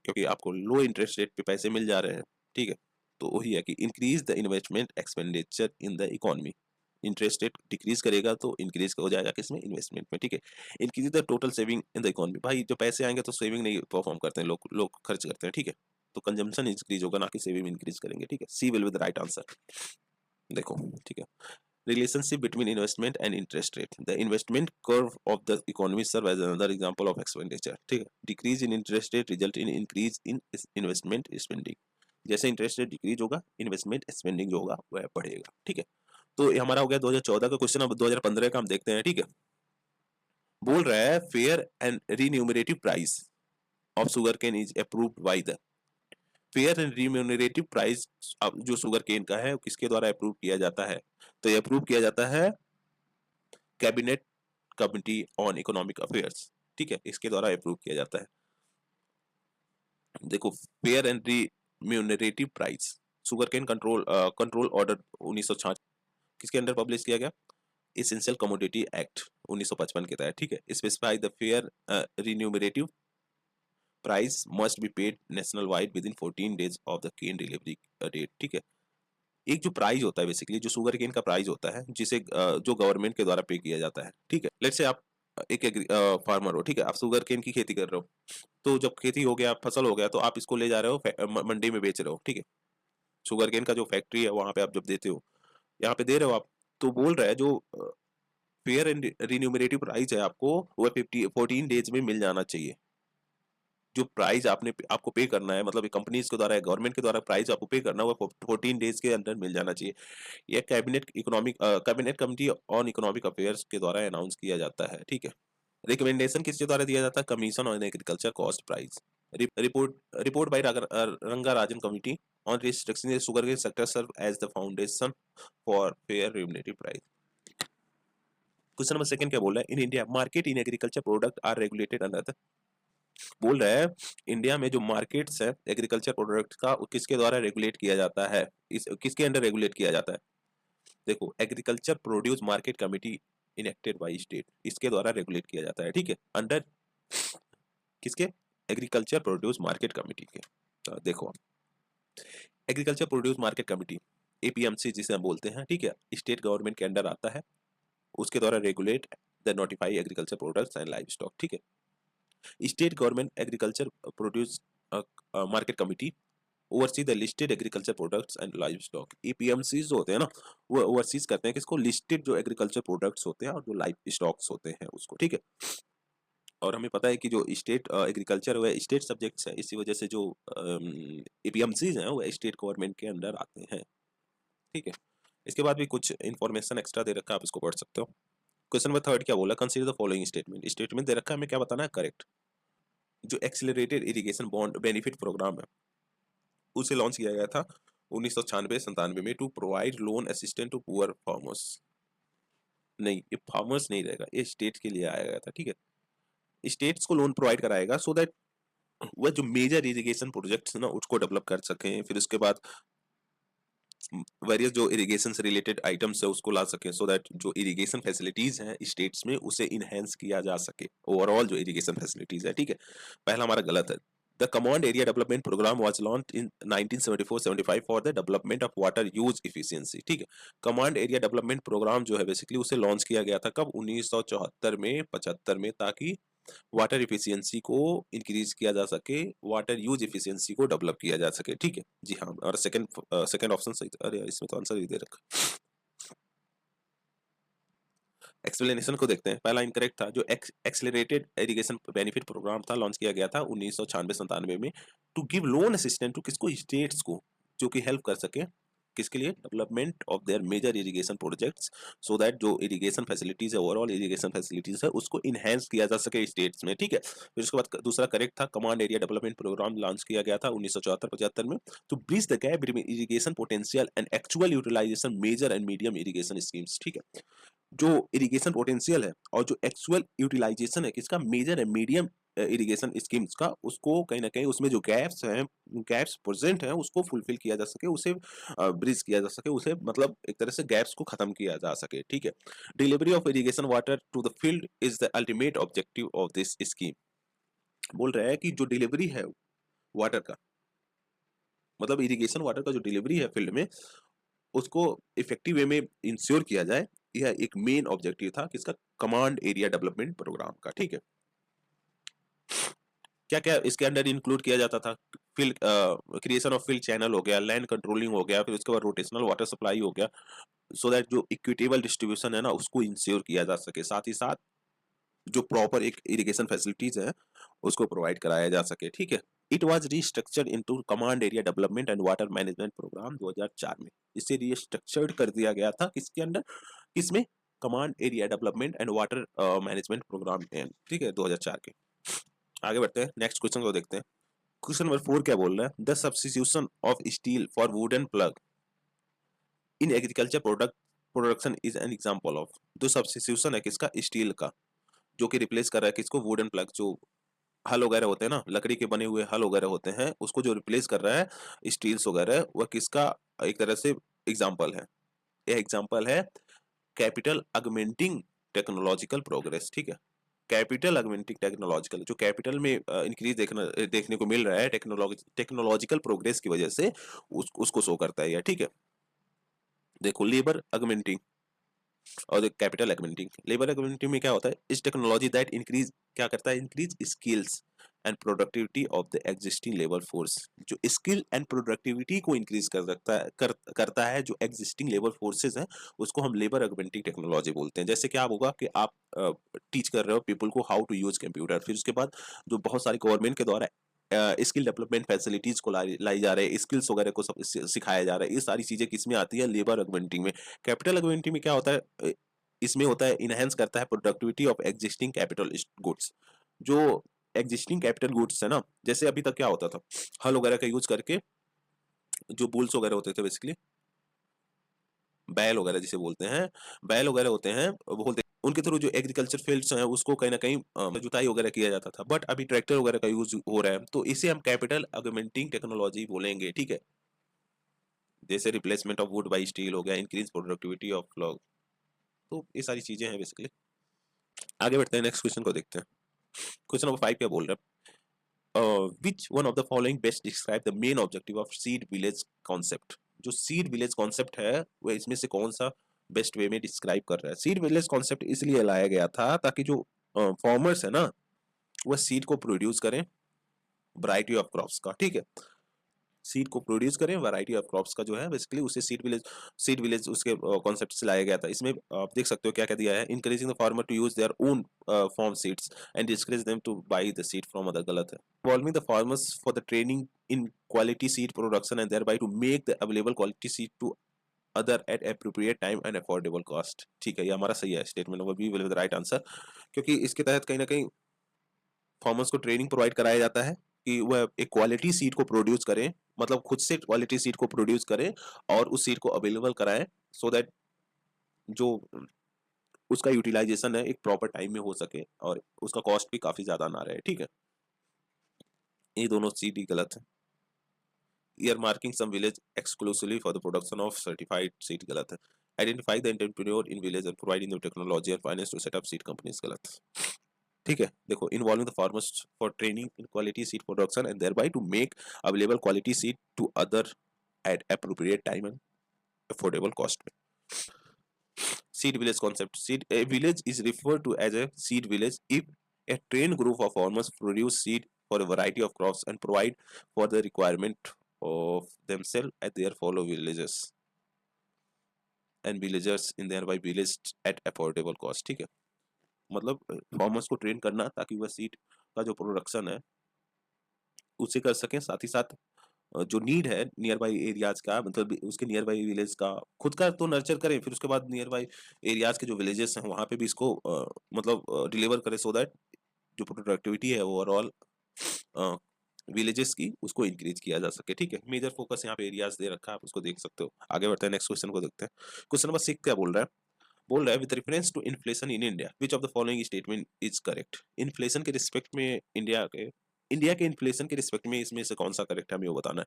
S1: क्योंकि आपको लो इंटरेस्ट रेट पे पैसे मिल जा रहे हैं, ठीक है। तो वही है कि increase the investment expenditure in the economy, interest rate decrease करेगा तो इंक्रीज हो जाएगा किसमें, इन्वेस्टमेंट में, ठीक है। Increase the total saving in the economy, भाई जो पैसे आएंगे तो सेविंग नहीं परफॉर्म करते हैं लोग, लोग खर्च करते हैं, ठीक है, तो कंजम्पशन इंक्रीज होगा ना कि सेविंग इंक्रीज करेंगे, ठीक है, C will be the right answer. देखो ठीक है, relationship between investment and interest rate, the investment curve of the economy serve as another example of expenditure, ठीक है, decrease in interest rate result in increase in investment spending, जैसे interest rate decrease होगा investment spending जो होगा वह बढ़ेगा, ठीक है। तो ये हमारा हो गया 2014 का क्वेश्चन, अब 2015 का हम देखते हैं, ठीक है। बोल रहा है fair and remunerative price of sugar cane is approved by the, fair and remunerative price अब जो शुगर केन का है किसके द्वारा अप्रूव किया जाता है, तो ये अप्रूव किया जाता है cabinet committee on economic affairs, ठीक है, इसके द्वारा अप्रूव किया जाता है। देखो fair and remunerative price sugar cane control order 1966 किसके अंडर पब्लिश किया गया, एसेंशियल कमोडिटी एक्ट 1955 के तहत, ठीक है। Specify the fair remunerative price must be paid national wide within 14 days of the cane delivery date, ठीक है। एक जो प्राइस होता है बेसिकली जो शुगर केन का प्राइस होता है जिसे जो गवर्नमेंट के द्वारा पे किया जाता है, ठीक है। लेट्स से आप एक फार्मर हो, ठीक है, आप शुगर केन की खेती कर रहे हो, तो जब खेती हो गया, फसल हो गया, तो आप इसको ले जा रहे हो मंडी में बेच रहे हो, ठीक है। शुगर केन का जो फैक्ट्री है वहां पे आप जब देते हो, यहाँ पे दे रहे हो आप, तो बोल रहा है जो फेयर एंड रिन्यूमरेटिव प्राइस है आपको, वो 14 डेज में मिल जाना चाहिए। जो प्राइस आपको पे करना है, मतलब कंपनीज के द्वारा, गवर्नमेंट के द्वारा प्राइस आपको पे करना है, वो 14 डेज के अंदर मिल जाना चाहिए। यह cabinet committee on economic affairs के द्वारा अनाउंस किया जाता है, ठीक है। रिकमेंडेशन किसके द्वारा दिया जाता है? Commission on agriculture cost price. Report report by Rangarajan committee on restriction sugar के sector serve as the foundation for fair remunerative price. Question number second क्या बोल रहा है? In India market in agriculture product are regulated under. बोल रहा है India में जो मार्केट्स है एग्रीकल्चर प्रोडक्ट का, किसके द्वारा रेगुलेट किया जाता है? किसके अंडर रेगुलेट किया जाता है? देखो, agriculture produce market committee enacted by state, इसके द्वारा रेगुलेट किया जाता है, ठीक है। अंडर किसके? एग्रीकल्चर प्रोड्यूस मार्केट कमिटी के। तो देखो, agriculture produce market committee APMC जिसे हम बोलते हैं, ठीक है, स्टेट गवर्नमेंट के अंडर आता है। उसके द्वारा regulate the notify agriculture products and livestock, ठीक है। State government agriculture produce market committee oversee the listed agriculture products and livestock. APMC जो होते हैं ना, वो ओवरसीज करते हैं किसको? लिस्टेड जो एग्रीकल्चर प्रोडक्ट्स होते हैं और जो लाइव स्टॉक्स होते हैं उसको, ठीक है। और हमें पता है कि जो स्टेट एग्रीकल्चर वह स्टेट सब्जेक्ट्स है, इसी वजह से जो ईपीएमसीज हैं वो स्टेट गवर्नमेंट के अंडर आते हैं, ठीक है। इसके बाद भी कुछ इन्फॉर्मेशन एक्स्ट्रा दे रखा है, आप इसको पढ़ सकते हो। क्वेश्चन नंबर थर्ड क्या बोला? Consider the following statement. Statement दे रखा है, हमें क्या बताना है? करेक्ट। जो accelerated irrigation bond benefit program है, उसे लॉन्च किया गया था 1996-97 में, to provide loan assistant to poor farmers. नहीं, ये फार्मर्स नहीं रहेगा, ये स्टेट के लिए आया गया था, ठीक है। स्टेट्स को लोन प्रोवाइड कराएगा सो दैट वह जो मेजर इरिगेशन प्रोजेक्ट्स ना उसको डेवलप कर सकें, फिर उसके बाद वेरियस जो इरिगेशन से रिलेटेड आइटम्स है उसको ला सकें, सो दैट जो इरिगेशन फैसिलिटीज हैं स्टेट्स में उसे इनहेंस किया जा सके, ओवरऑल जो इरिगेशन फैसिलिटीज है, ठीक है। पहला हमारा गलत है। The command area development programme was launch in 1974-75 for the development of water use efficiency, ठीक है। कमांड एरिया डेवलपमेंट प्रोग्राम जो है बेसिकली उसे लॉन्च किया गया था कब? 1974 में, 75 में, ताकि वाटर इफिशियंसी को इंक्रीज किया जा सके, वाटर यूज इफिशियंसी को डेवलप किया जा सके, ठीक है जी हाँ। और सेकंड ऑप्शन सही था। अरे यार, इसमें तो आंसर ही दे रखा। एक्सप्लेनेशन को देखते हैं। पहला इनकरेक्ट था। जो एक्सेलरेटेड इरिगेशन बेनिफिट प्रोग्राम था, लॉन्च किया गया था 1996-97 में, to give loan assistant to किसको? स्टेट्स को, जो कि हेल्प कर सके किसके लिए? Development of their major irrigation projects, so that जो इरिगेशन फैसिलिटीज है, ओवरऑल इरिगेशन फैसिलिटीज है, उसको इनहेंस किया जा सके स्टेट्स में, ठीक है। फिर उसके बाद दूसरा करेक्ट था। Command area development programme launch किया गया था 1974-75 में, to bridge the gap between irrigation potential and actual utilisation major and medium irrigation schemes, ठीक है। जो इरिगेशन पोटेंशियल है और जो एक्चुअल यूटिलाइजेशन है किसका? Major and medium irrigation schemes का, उसको कहीं ना कहीं उसमें जो गैप्स हैं, गैप्स प्रेजेंट हैं, उसको फुलफिल किया जा सके, उसे ब्रिज किया जा सके, उसे मतलब एक तरह से गैप्स को खत्म किया जा सके, ठीक है। Delivery of irrigation water to the field is the ultimate objective of this scheme. बोल रहा है कि जो डिलीवरी है वाटर का, मतलब इरिगेशन वाटर का जो डिलीवरी है फील्ड में, उसको इफेक्टिव वे में इंश्योर किया जाए, यह एक मेन ऑब्जेक्टिव था किसका? कमांड एरिया डेवलपमेंट प्रोग्राम का, ठीक है। क्या क्या इसके अंडर इंक्लूड किया जाता था? Field creation of field channel हो गया, लैंड कंट्रोलिंग हो गया, फिर उसके बाद रोटेशनल वाटर सप्लाई हो गया, सो दैट जो इक्विटेबल डिस्ट्रीब्यूशन है ना उसको इंश्योर किया जा सके, साथ ही साथ जो प्रॉपर एक इरिगेशन फैसिलिटीज है उसको प्रोवाइड कराया जा सके, ठीक है। It was restructured into command area development and water management programme 2004 में। इसे रीस्ट्रक्चर्ड कर दिया गया था किसके अंडर? किसमें? Command area development and water management programme में, ठीक है, 2004 के। आगे बढ़ते हैं, नेक्स्ट क्वेश्चन को देखते हैं। क्वेश्चन नंबर 4 क्या बोल रहा है? The substitution of steel for wooden plug in agriculture production is an example of. जो सब्स्टिट्यूशन है किसका? स्टील का, जो कि रिप्लेस कर रहा है किसको? Wooden plug. जो हल वगैरह होते हैं ना, लकड़ी के बने हुए हल वगैरह होते हैं, उसको जो रिप्लेस कर रहा है स्टील्स वगैरह, वह किसका एक तरह से एग्जांपल है? यह एग्जांपल है कैपिटल अगमेंटिंग टेक्नोलॉजिकल प्रोग्रेस, ठीक है। कैपिटल अगमेंटिंग टेक्नोलॉजिकल, जो कैपिटल में इंक्रीज देखने को मिल रहा है टेक्नोलॉजिकल प्रोग्रेस की वजह से, उसको शो करता है यह, ठीक है। देखो, लेबर अगमेंटिंग और कैपिटल अगमेंटिंग। लेबर अगमेंटिंग में क्या होता है? इस टेक्नोलॉजी दैट इंक्रीज, क्या करता है? Increase skills and productivity of the existing labour force. जो स्किल एंड प्रोडक्टिविटी को इंक्रीज करता है जो एग्जिस्टिंग लेबर फोर्सेज हैं, उसको हम लेबर ऑगमेंटिंग टेक्नोलॉजी बोलते हैं। जैसे क्या होगा कि आप टीच कर रहे हो पीपल को हाउ टू यूज कंप्यूटर, फिर उसके बाद जो बहुत सारी गवर्नमेंट के द्वारा स्किल डेवलपमेंट फैसिलिटीज को लाई जा रहे हैं, स्किल्स वगैरह को सब सिखाया जा रहा है, ये सारी चीजें किसमें आती है, लेबर ऑगमेंटिंग में। कैपिटल ऑगमेंटिंग में क्या होता है, इसमें होता है इनहेंस करता है productivity of existing capital goods. जो एग्जिस्टिंग कैपिटल गुड्स है ना, जैसे अभी तक क्या होता था, हल वगैरह का यूज करके जो बुल्स वगैरह होते थे, बेसिकली बैल वगैरह जिसे बोलते हैं, बैल वगैरह होते हैं, बोलते उनके थ्रू जो एग्रीकल्चर फील्ड्स हैं उसको कहीं ना कहीं जुताई वगैरह किया जाता था। बट अभी ट्रैक्टर वगैरह का यूज हो रहा है, तो इसे हम कैपिटल ऑगमेंटिंग टेक्नोलॉजी बोलेंगे, ठीक है। जैसे replacement of would buy steel हो गया, इंक्रीज प्रोडक्टिविटी ऑफ लॉग, तो ये सारी चीजें हैं बेसिकली। आगे बढ़ते हैं, नेक्स्ट क्वेश्चन को देखते हैं। क्वेश्चन नंबर 5 क्या बोल रहा है, which one of the following best describe the main objective of seed village concept. जो सीड विलेज कॉन्सेप्ट है वह इसमें से कौन सा बेस्ट वे में डिस्क्राइब कर रहा है। सीड विलेज कॉन्सेप्ट इसलिए लाया गया था ताकि जो फार्मर्स है ना, वह सीड को प्रोड्यूस करें वैरायटी ऑफ क्रॉप्स का, ठीक है, सीड को प्रोड्यूस करें वैरायटी ऑफ क्रॉप्स का, जो है बेसिकली उसे सीड विलेज उसके कॉन्सेप्ट से लाया गया था। इसमें आप देख सकते हो क्या क्या दिया है, encouraging the farmer to use their own farm seeds and discourage them to buy the seed from other, गलत है। Involving the farmers for the training in quality seed production and thereby to make the available quality seed to other at appropriate time and affordable cost, ठीक है, ये हमारा सही है, statement number B will be the right answer. क्योंकि इसके तहत कहीं ना कहीं फार्मर्स को ट्रेनिंग प्रोवाइड कराया जाता है कि वह एक क्वालिटी सीड को प्रोड्यूस करें, मतलब खुद से क्वालिटी सीड को प्रोड्यूस करें और उस सीड को अवेलेबल कराएं, सो दैट जो उसका यूटिलाइजेशन है एक प्रॉपर टाइम में हो सके और उसका कॉस्ट भी काफी ज्यादा ना रहे, ठीक है। ये दोनों सीड ही गलत है। Earmarking some village exclusively for the production of certified seed, गलत है। Identify the entrepreneur in village and providing the technology and finance to set up seed companies, गलत है, ठीक है। देखो, involving the farmers for training in quality seed production and thereby to make available quality seed to other at appropriate time and affordable cost में। Seed village concept, seed a village is referred to as a seed village if a trained group of farmers produce seed for a variety of crops and provide for the requirement of themselves at their fellow villages and villagers in thereby village at affordable cost, ठीक है। मतलब farmers को train करना ताकि वह seed का जो production है उसे कर सकें, साथ ही साथ जो नीड है नियर बाई एरियाज का, मतलब उसके नियर बाई विलेज का खुद का तो नर्चर करें, फिर उसके बाद नियर बाई एरियाज के जो विलेजेस हैं वहां पे भी इसको मतलब डिलीवर करें, सो दैट जो प्रोडक्टिविटी है ओवरऑल विलेजेस की उसको इंक्रीज किया जा सके, ठीक है। मेजर फोकस यहाँ पे एरियाज दे रखा है, आप उसको देख सकते हो। आगे बढ़ते हैं, नेक्स्ट क्वेश्चन को देखते हैं। क्वेश्चन नंबर 6 क्या बोल रहा है, with reference to inflation in India which of the following statement is correct. Inflation के रिस्पेक्ट में इंडिया के इन्फ्लेशन के रिस्पेक्ट में इसमें से कौन सा करेक्ट है, हमें वो बताना है।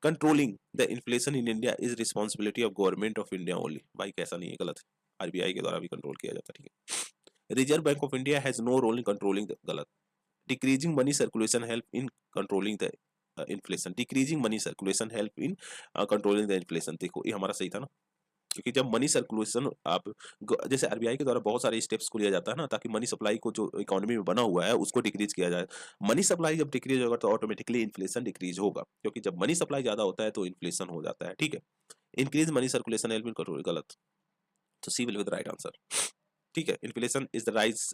S1: Controlling the inflation in India is responsibility of government of India only, भाई कैसा नहीं है, गलत है, आरबीआई के द्वारा भी कंट्रोल किया जाता है, ठीक है। Reserve bank of India has no role in controlling, गलत। Decreasing money circulation help in controlling the inflation, decreasing money circulation help in controlling the inflation, देखो ये हमारा सही था ना, क्योंकि जब मनी सर्कुलेशन आप जैसे आरबीआई के द्वारा बहुत सारे स्टेप्स को लिया जाता है ना, ताकि मनी सप्लाई को जो इकोनॉमी में बना हुआ है उसको डिक्रीज किया जाए। मनी सप्लाई जब डिक्रीज होगा तो ऑटोमेटिकली इन्फ्लेशन डिक्रीज होगा, क्योंकि जब मनी सप्लाई ज्यादा होता है तो इन्फ्लेशन हो जाता है, ठीक है। Increase money circulation help in control, गलत, तो C will be the right answer, ठीक है। इन्फ्लेशन इज द राइज,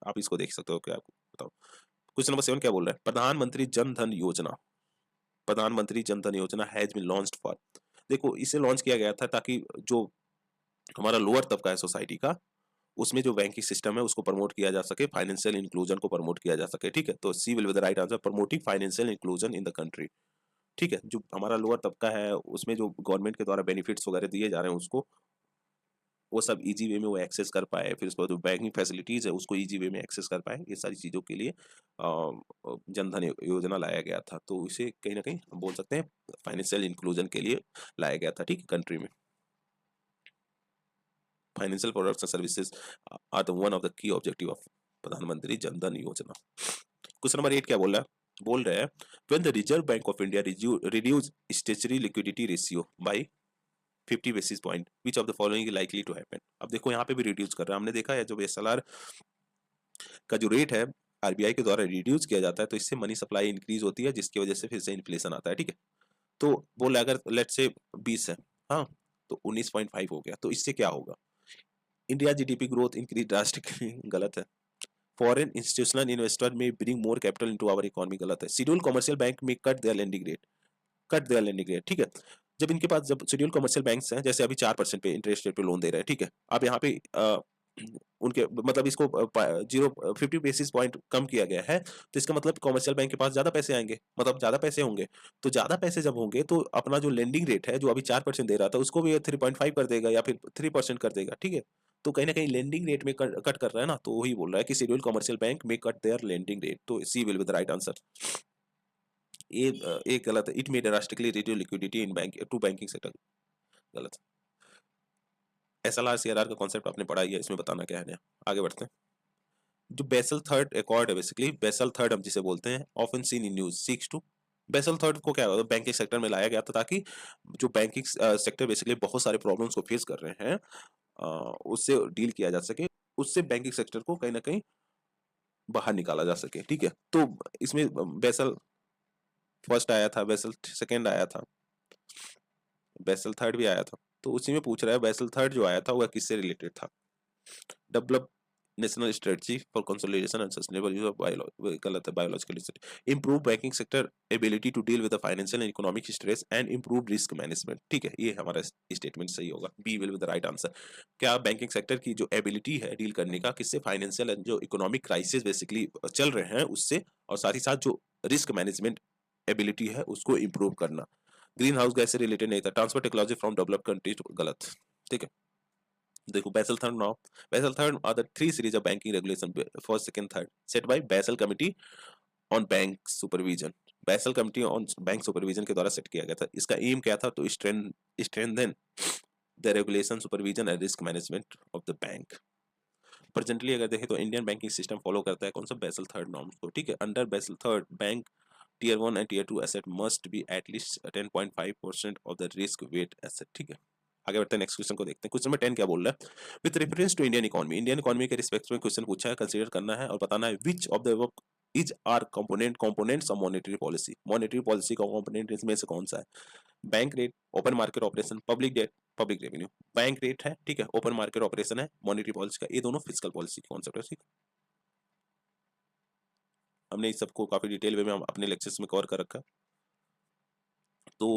S1: आप इसको देख सकते हो, क्या आपको बताओ। क्वेश्चन नंबर 7 क्या बोल रहा है, प्रधानमंत्री जन धन योजना, प्रधानमंत्री जन धन योजना हैज बीन लॉन्च्ड फॉर, देखो इसे लॉन्च किया गया था ताकि जो हमारा लोअर तबका है सोसाइटी का, उसमें जो बैंकिंग सिस्टम है उसको प्रमोट किया जा सके, फाइनेंशियल इंक्लूजन को प्रमोट किया जा सके, ठीक है। तो C will be the right answer, promoting financial inclusion in the country, ठीक है। जो हमारा लोअर तबका है उसमें जो गवर्नमेंट के द्वारा बेनिफिट्स वगैरह दिए जा रहे हैं उसको वो सब इजी वे में वो एक्सेस कर पाए, फिर उसके बाद जो बैंकिंग फैसिलिटीज है उसको इजी वे में एक्सेस कर पाए, ये सारी चीज़ों के लिए जनधन योजना लाया गया था। तो इसे कहीं ना कहीं हम बोल सकते हैं फाइनेंशियल इंक्लूजन के लिए लाया गया था, ठीक है, कंट्री में। Financial products and services are the one of the key objective of Pradhan Mantri Jan धन योजना। क्वेश्चन नंबर 8 क्या बोल रहा है, बोल रहा है when the reserve bank of India reduce statutory liquidity ratio by 50 basis point which of the following is likely to happen. अब देखो यहाँ पे भी रिड्यूस कर रहा है, हमने देखा है जब एसएलआर का जो रेट है आरबीआई के द्वारा रिड्यूस किया जाता है तो इससे मनी सप्लाई इंक्रीज होती है, जिसकी वजह से फिर से इन्फ्लेशन आता है। ठीक है, तो बोले अगर लेट्स से 20 है, हाँ, तो 19.5 हो गया, तो इससे क्या होगा? India GDP growth increase drastically गलत है। Foreign institutional investor may bring more capital into our economy गलत है। शेड्यूल कमर्शियल बैंक में कट देयर लेंडिंग रेट। ठीक है, जब इनके पास जब शेड्यूल कमर्शियल बैंक्स हैं, जैसे अभी 4% पे इंटरेस्ट रेट पे लोन दे रहे हैं, ठीक है, अब यहाँ पे उनके मतलब इसको 50 बेसिस पॉइंट कम किया गया है, तो इसका मतलब कमर्शियल बैंक के पास ज्यादा पैसे आएंगे, मतलब ज्यादा पैसे होंगे। तो ज्यादा पैसे जब होंगे तो अपना जो लेंडिंग रेट है, जो अभी 4% दे रहा था, उसको भी 3.5 कर देगा या फिर 3% कर देगा। ठीक है, तो कहीं ना कहीं लेंडिंग रेट में कट कर रहा है ना, तो वही बोल रहा है कि शेड्यूल कमर्शियल बैंक में कट देयर लेंडिंग रेट, तो C will be the right answer. ये एक गलत है। It may drastically reduce liquidity in bank to banking sector, गलत। एसएलआर सीआरआर का कॉन्सेप्ट आपने पढ़ा ही है, इसमें बताना क्या है। आगे बढ़ते हैं। जो बेसल थर्ड एकॉर्ड है, बेसिकली बेसल थर्ड हम जिसे बोलते हैं, often seen in news seeks to. Basel third को क्या होता है, बैंकिंग सेक्टर में लाया गया था ताकि जो बैंकिंग सेक्टर बेसिकली बहुत सारे प्रॉब्लम्स को फेस कर रहे हैं, उससे डील किया जा सके, उससे बैंकिंग सेक्टर को कहीं ना कहीं बाहर निकाला जा सके। ठीक है, तो इसमें बेसल फर्स्ट आया था, बेसल सेकेंड आया था, बेसल थर्ड भी आया था, तो उसी में पूछ रहा है बेसल थर्ड जो आया था वह किससे रिलेटेड था? Develop national strategy for consolidation and sustainable use of गलत है, biological improve banking sector ability to deal with the financial and economic stress and improve risk management. ठीक है, ये हमारा स्टेटमेंट सही होगा, B will be the right answer. क्या banking sector की जो एबिलिटी है डील करने का, किससे? फाइनेंशियल एंड जो इकोनॉमिक क्राइसिस बेसिकली चल रहे हैं उससे, और साथ ही साथ जो रिस्क मैनेजमेंट एबिलिटी है उसको इंप्रूव करना। ग्रीन हाउस गैस से रिलेटेड नहीं था। Transfer technology from developed countries, गलत। ठीक है, देखो Basel third now, Basel third are the three series of banking regulation, first second third, set by Basel committee on bank supervision. Basel committee on bank supervision के द्वारा set किया गया था। इसका एम क्या था? तो strengthen the regulation, supervision and risk management of the bank. Presently अगर देखें तो इंडियन बैंकिंग सिस्टम फॉलो करता है कौन सा? बेसल थर्ड नॉर्म्स को। ठीक है, under Basel third bank Tier 1 and Tier 2 asset must be at least 10.5% of the risk weight asset। ठीक है, आगे बढ़ते हैं, नेक्स्ट क्वेश्चन को देखते हैं। क्वेश्चन नंबर 10 क्या बोल रहा है? With reference to Indian economy, Indian economy के रिस्पेक्ट में क्वेश्चन पूछा है, कंसीडर करना है और बताना है which of the is are components of monetary policy. Monetary policy का कंपोनेंट इसमें से कौन सा है? Bank rate, open market operation, public debt, public revenue. Bank rate है, ठीक है, ओपन मार्केट ऑपरेशन है, मॉनेटरी पॉलिसी का, ये दोनों फिजिकल पॉलिसी के कॉन्सेप्ट है। ठीक, हमने इस सबको काफी डिटेल में हम अपने लेक्चर्स में कवर कर रखा है। तो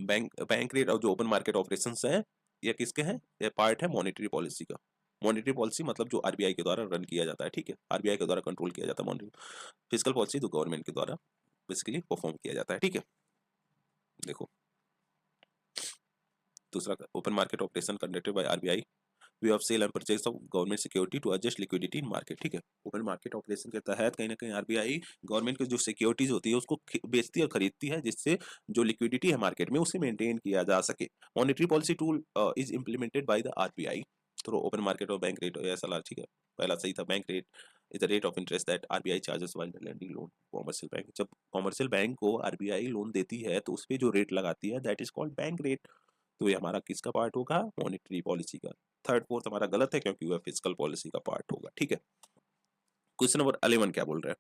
S1: बैंक रेट और जो ओपन मार्केट ऑपरेशंस हैं, ये किसके हैं? ये पार्ट है मॉनेटरी पॉलिसी का। मॉनेटरी पॉलिसी मतलब जो आरबीआई के द्वारा रन किया जाता है। ठीक है, आरबीआई के द्वारा कंट्रोल किया जाता है मॉनेटरी। फिजिकल पॉलिसी तो गवर्नमेंट के द्वारा बेसिकली परफॉर्म किया जाता है। ठीक है, देखो दूसरा, open market operation conducted by RBI, way of sale and purchase of government security to adjust liquidity in market. ठीक है, ओपन मार्केट ऑपरेशन के तहत कहीं ना कहीं आरबीआई गवर्नमेंट की जो सिक्योरिटीज होती है उसको बेचती और खरीदती है, जिससे जो लिक्विडिटी है मार्केट में उसे मेंटेन किया जा सके। Monetary policy tool is implemented by the RBI through open market और बैंक रेट एसएलआर। ठीक है, पहला सही था। Bank rate is the rate of interest that RBI charges while lending loan commercial bank. जब कॉमर्शियल बैंक को RBI loan देती है तो उस पर जो रेट लगाती है that is called bank rate. तो ये हमारा किसका पार्ट होगा? मॉनेटरी पॉलिसी का। थर्ड फोर्थ हमारा गलत है क्योंकि वह फिजिकल पॉलिसी का पार्ट होगा। ठीक है, क्वेश्चन नंबर 11 क्या बोल रहा है?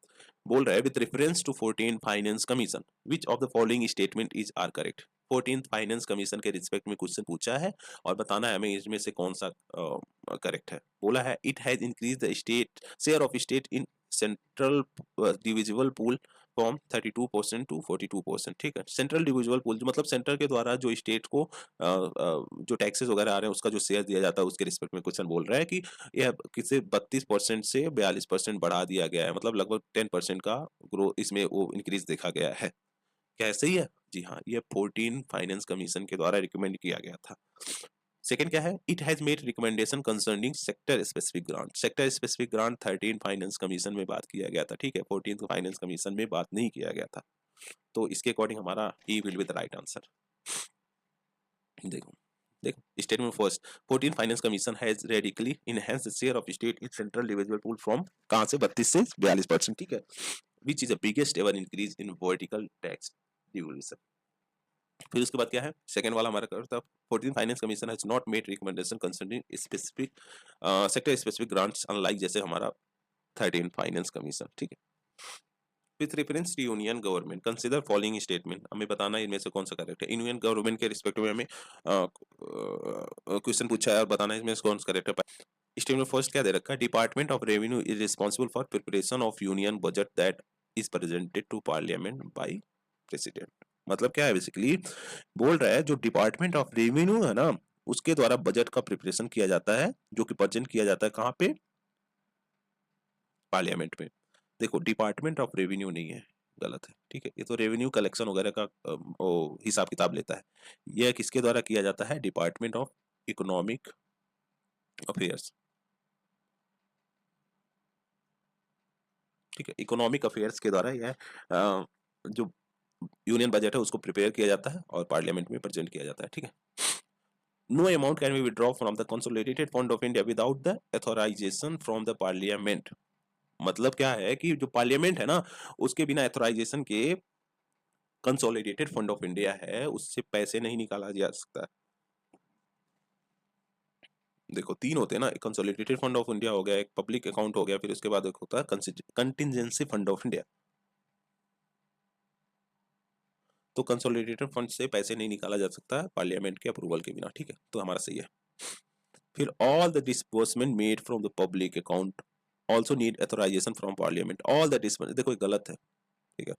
S1: बोल रहा है with reference to 14 finance commission which of the following statement is are correct. 14 finance commission के रिस्पेक्ट में क्वेश्चन पूछा है और बताना है हमें इसमें से कौन सा करेक्ट है। बोला है it has increase the state share of state in central divisible pool from 32% to 42%। ठीक है, सेंट्रल डिविजिबल पूल मतलब सेंटर के द्वारा जो स्टेट को जो टैक्सेस वगैरह आ रहे हैं उसका जो शेयर दिया जाता है उसके रिस्पेक्ट में क्वेश्चन बोल रहा है कि यह किसे 32% से 42% बढ़ा दिया गया है, मतलब लगभग 10% का ग्रो इसमें वो इंक्रीज देखा गया है। क्या सही है? जी हाँ, ये 14 फाइनेंस कमीशन के द्वारा रिकमेंड किया गया था। सेकंड क्या है? It has made recommendation concerning sector specific grant. Sector specific grant 13 finance commission में बात किया गया था। ठीक है, 14 फाइनेंस कमीशन में बात नहीं किया गया था, तो इसके अकॉर्डिंग हमारा E will be the right answer. देखो देखो statement first, 14 finance commission has radically enhance the share of state in central divisible pool from कहां से? 32 से 42%। ठीक है, which is the biggest ever increase in vertical tax division. फिर उसके बाद क्या है? सेकंड वाला हमारा करता 14 finance commission has not made recommendation concerning specific sector specific grants unlike जैसे हमारा 13 फाइनेंस कमीशन। ठीक है, with reference to union government consider following statement, हमें बताना है इनमें से कौन सा करेक्ट है। यूनियन गवर्नमेंट के रिस्पेक्ट में हमें क्वेश्चन पूछा है और बताना है इसमें से कौन सा करेक्ट है। स्टेटमेंट फर्स्ट क्या दे रखा है, department of revenue is responsible for preparation of union budget that is presented to parliament by president. मतलब क्या है, बेसिकली बोल रहा है जो डिपार्टमेंट ऑफ रेवेन्यू है ना, उसके द्वारा बजट का प्रिपरेशन किया जाता है, जो कि प्रेजेंट किया जाता है कहाँ पे, पार्लियामेंट में। देखो डिपार्टमेंट ऑफ रेवेन्यू नहीं है, गलत है, ठीक है, ये तो रेवेन्यू कलेक्शन वगैरह का हिसाब किताब लेता है। यह किसके द्वारा किया जाता है, डिपार्टमेंट ऑफ इकोनॉमिक अफेयर्स, ठीक है, इकोनॉमिक अफेयर्स के द्वारा यह जो यूनियन बजट है उसको प्रिपेयर किया जाता है और पार्लियामेंट में प्रेजेंट किया जाता है, ठीक है। No amount can be withdraw from the consolidated fund of India without the authorisation from the parliament. मतलब क्या है कि जो पार्लियामेंट है ना, उसके बिना अथॉराइजेशन के कंसोलिडेटेड फंड ऑफ इंडिया है उससे पैसे नहीं निकाला जा सकता। देखो तीन होते हैं ना, एक कंसोलिडेटेड फंड ऑफ इंडिया हो गया, एक पब्लिक अकाउंट हो गया, फिर उसके बाद एक होता है कंटिजेंसी फंड ऑफ इंडिया। तो कंसोलिडेटेड फंड से पैसे नहीं निकाला जा सकता पार्लियामेंट के अप्रूवल के बिना, ठीक है, तो हमारा सही है। फिर all the disbursement made from the public account also need authorisation from parliament. All the disbursement, देखो ये गलत है, ठीक है,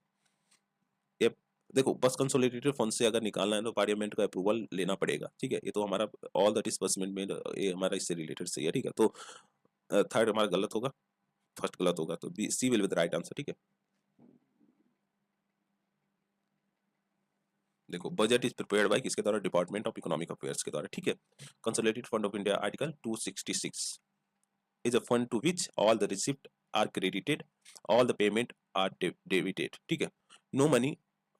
S1: ये देखो बस कंसोलिडेटेड फंड से अगर निकालना है तो पार्लियामेंट का अप्रूवल लेना पड़ेगा, ठीक है, ये तो हमारा ऑल द डिस्बर्समेंट में ये हमारा इससे रिलेटेड सही है, ठीक है, तो थर्ड हमारा गलत होगा, फर्स्ट गलत होगा, तो B C will be the right answer, ठीक है। देखो बजट इज प्रिपेयर्ड बाय किसके द्वारा, डिपार्टमेंट ऑफ इकोनॉमिक अफेयर्स के द्वारा, ठीक है। Consolidated fund of India article 266 is a fund to which all the receipt are credited, all the payment are debited, ठीक है। No money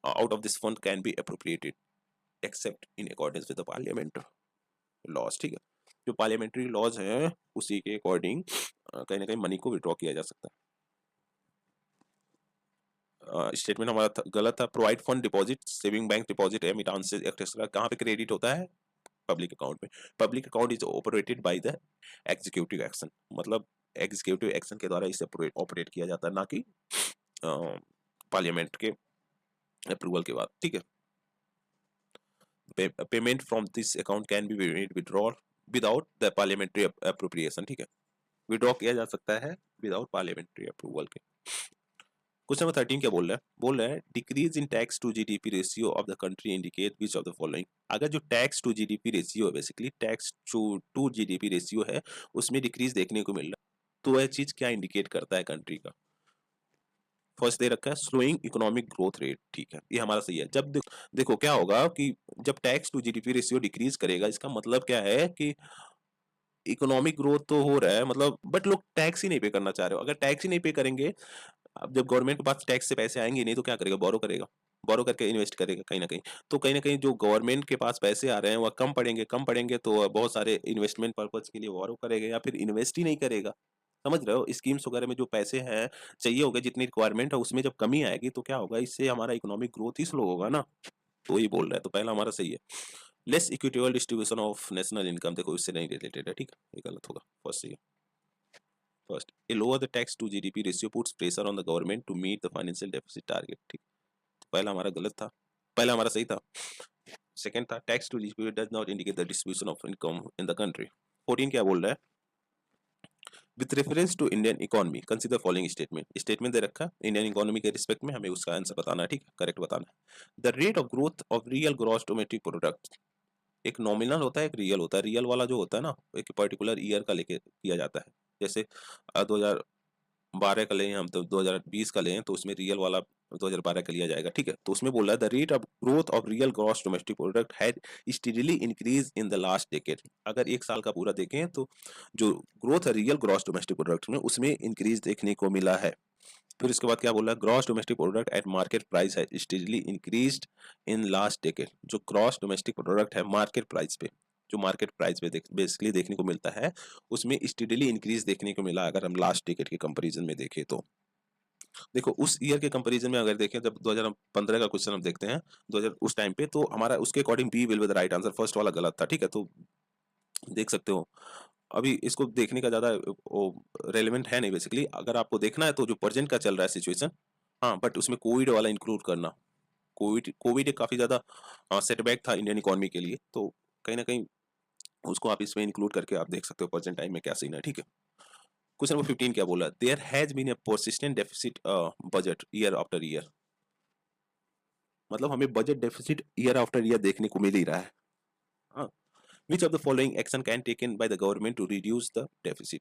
S1: out of this fund can be appropriated except in accordance with the parliament laws, ठीक है। जो parliamentary laws हैं उसी के according कहीं ना कहीं मनी को विड्रॉ किया जा सकता है। स्टेटमेंट हमारा गलत था। Provide fund deposit, saving bank deposit, remittance etcetera कहाँ पे क्रेडिट होता है, पब्लिक अकाउंट में। Public account is operated by the executive action, मतलब एग्जीक्यूटिव एक्शन के द्वारा इसे ऑपरेट किया जाता है, ना कि पार्लियामेंट के अप्रूवल के बाद, ठीक है। Payment from this account can be made withdrawal without the parliamentary appropriation, ठीक है, विड्रॉ किया जा सकता है विदाउट पार्लियामेंट्री अप्रूवल के। क्वेश्चन नंबर 13 क्या बोल रहा है decrease in tax to GDP ratio of the country indicate which of the following. अगर जो टैक्स टू जीडीपी रेशियो है, basically tax to GDP ratio है, उसमें डिक्रीज देखने को मिल रहा है, तो वह चीज क्या इंडिकेट करता है कंट्री का। फर्स्ट दे रखा है स्लोइंग इकोनॉमिक ग्रोथ रेट, ठीक है, ये हमारा सही है। जब देखो क्या होगा कि जब tax to GDP ratio decrease करेगा, इसका मतलब क्या है कि इकोनॉमिक ग्रोथ तो हो रहा है, मतलब बट लोग टैक्स ही नहीं पे करना चाह रहे हो। अगर टैक्स ही नहीं पे करेंगे, अब जब गवर्नमेंट के पास टैक्स से पैसे आएंगे नहीं तो क्या करेगा, बोरो करेगा, बोरो करके इन्वेस्ट करेगा कहीं ना कहीं। तो कहीं ना कहीं जो गवर्नमेंट के पास पैसे आ रहे हैं वह कम पड़ेंगे तो बहुत सारे इन्वेस्टमेंट पर्पज के लिए बोरो करेगा या फिर इन्वेस्ट ही नहीं करेगा। समझ रहे हो, स्कीम्स वगैरह में जो पैसे हैं चाहिए होगा, जितनी रिक्वायरमेंट है उसमें जब कमी आएगी तो क्या होगा, इससे हमारा इकोनॉमिक ग्रोथ ही स्लो होगा ना। तो ये बोल रहा है, तो पहला हमारा सही है। Less equitable distribution of national income, देखो इससे नहीं रिलेटेड है, ठीक है, ये गलत होगा, फर्स्ट सही है। First, a lower the tax to GDP ratio puts pressure on the government to meet the financial deficit target, ठीक। तो पहला हमारा गलत था, पहला हमारा सही था। सेकंड था tax to GDP does not indicate the distribution of income in the country. 14 क्या बोल रहा है, with reference to Indian economy consider following statement. Statement दे रखा इंडियन इकोनॉमी के रिस्पेक्ट में, हमें उसका आंसर बताना है, ठीक है, करेक्ट बताना है। The rate of growth of real gross domestic product, एक नॉमिनल होता है एक रियल होता है। रियल वाला जो होता है ना, एक पर्टिकुलर ईयर का लेके किया जाता है, जैसे 2012 का लें हम तो 2020 का लें तो उसमें रियल वाला 2012 का लिया जाएगा, ठीक है। तो उसमें बोल रहा है the rate of growth of real gross domestic product had steadily increase in the last decade. अगर एक साल का पूरा देखें तो जो ग्रोथ है रियल ग्रॉस डोमेस्टिक प्रोडक्ट में, उसमें इंक्रीज देखने को मिला है। फिर इसके बाद क्या बोल रहा है, gross domestic product at market price है steadily increased in last decade. जो ग्रॉस डोमेस्टिक प्रोडक्ट है मार्केट प्राइस पे, जो मार्केट प्राइस पे बेसिकली देखने को मिलता है, उसमें स्टेडीली इंक्रीज देखने को मिला अगर हम लास्ट डेकेड के कंपैरिजन में देखें तो। देखो उस ईयर के कंपैरिजन में अगर देखें, जब 2015 का क्वेश्चन हम देखते हैं 2000 उस टाइम पे, तो हमारा उसके according B will be the right answer, first वाला गलत था, ठीक है। तो देख सकते हो अभी इसको देखने का ज़्यादा रेलेवेंट है नहीं बेसिकली। अगर आपको देखना है तो जो प्रेजेंट का चल रहा है सिचुएशन, हाँ, बट उसमें कोविड वाला इंक्लूड करना। कोविड कोविड एक काफ़ी ज़्यादा सेटबैक था इंडियन इकोनॉमी के लिए, तो कहीं न कहीं उसको आप इसमें इंक्लूड करके आप देख सकते हो प्रेजेंट टाइम में क्या सीन है, ठीक है? क्वेश्चन नंबर 15 क्या बोला? There has been a persistent deficit budget year after year. मतलब हमें budget deficit year after year देखने को मिल ही रहा है। हाँ, which of the following action can taken by the government to reduce the deficit?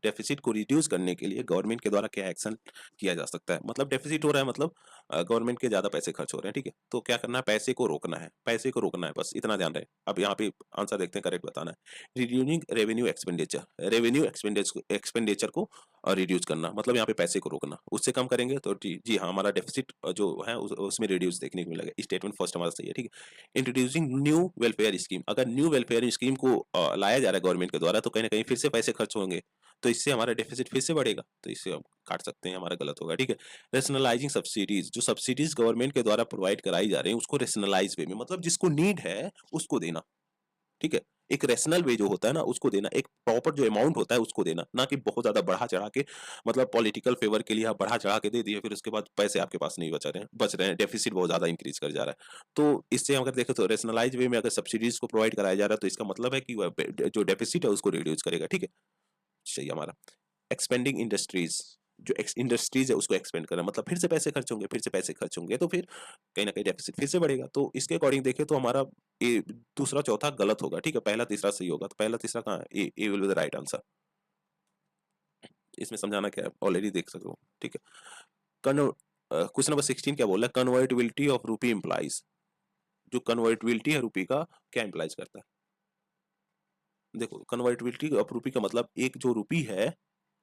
S1: Deficit को रिड्यूस करने के लिए गवर्नमेंट के द्वारा क्या एक्शन किया जा सकता है? मतलब डेफिसिट हो रहा है, मतलब गवर्नमेंट के ज़्यादा पैसे खर्च हो रहे हैं, ठीक है? तो क्या करना है? पैसे को रोकना है, पैसे को रोकना है, बस इतना ध्यान रहे। अब यहाँ पे आंसर देखते हैं, करेक्ट बताना है। Reducing revenue expenditure, revenue expenditure को रिड्यूस करना, मतलब यहाँ पे पैसे को रोकना। उससे कम करेंगे तो जी जी हाँ, हमारा डेफिसिट जो है उसमें रिड्यूस देखने को मिलेगा। स्टेटमेंट फर्स्ट हमारा सही है, ठीक है? इंट्रोड्यूसिंग न्यू वेलफेयर स्कीम, अगर न्यू वेलफेयर स्कीम को लाया जा रहा है गवर्नमेंट के द्वारा, तो कहीं ना कहीं फिर से पैसे खर्च होंगे, तो इससे हमारा डेफिसिट फिर से बढ़ेगा, तो इससे हम काट सकते हैं, हमारा गलत होगा, ठीक है? रेशनलाइजिंग सब्सिडीज, जो सब्सिडीज गवर्नमेंट के द्वारा प्रोवाइड कराई जा रही है उसको रेशनलाइज वे में, मतलब जिसको नीड है उसको देना, ठीक है? एक रेशनल वे जो होता है ना उसको देना, एक प्रॉपर जो अमाउंट होता है उसको देना, ना कि बहुत ज्यादा बढ़ा चढ़ा के, मतलब पॉलिटिकल फेवर के लिए आप बढ़ा चढ़ा के दे दिए, फिर उसके बाद पैसे आपके पास नहीं बच रहे हैं, डेफिसिट बहुत ज्यादा इंक्रीज कर जा रहा है। तो इससे अगर देखें तो रेशनलाइज वे में अगर सब्सिडीज को प्रोवाइड कराया जा रहा है, तो इसका मतलब है कि जो डेफिसिट है उसको रिड्यूस करेगा, ठीक है? सही हमारा। एक्सपेंडिंग इंडस्ट्रीज, जो इंडस्ट्रीज है उसको एक्सपेंड करना, मतलब फिर से पैसे खर्च होंगे, फिर से पैसे खर्च होंगे, तो फिर कहीं ना कहीं डेफिसिट फिर से बढ़ेगा। तो इसके अकॉर्डिंग देखें तो हमारा ए दूसरा चौथा गलत होगा, ठीक है? पहला तीसरा सही होगा, तो पहला तीसरा कहाँ है? A will be the right answer. इसमें समझाना क्या है ऑलरेडी देख सकते हो, ठीक है? क्वेश्चन नंबर 16 क्या बोल रहा है? कन्वर्टिबिलिटी ऑफ रूपी इंप्लाइज, जो कन्वर्टिबिलिटी है रूपी का क्या इंप्लाइज करता है? देखो, कन्वर्टिबिलिटी ऑफ रूपी का मतलब एक जो रूपी है,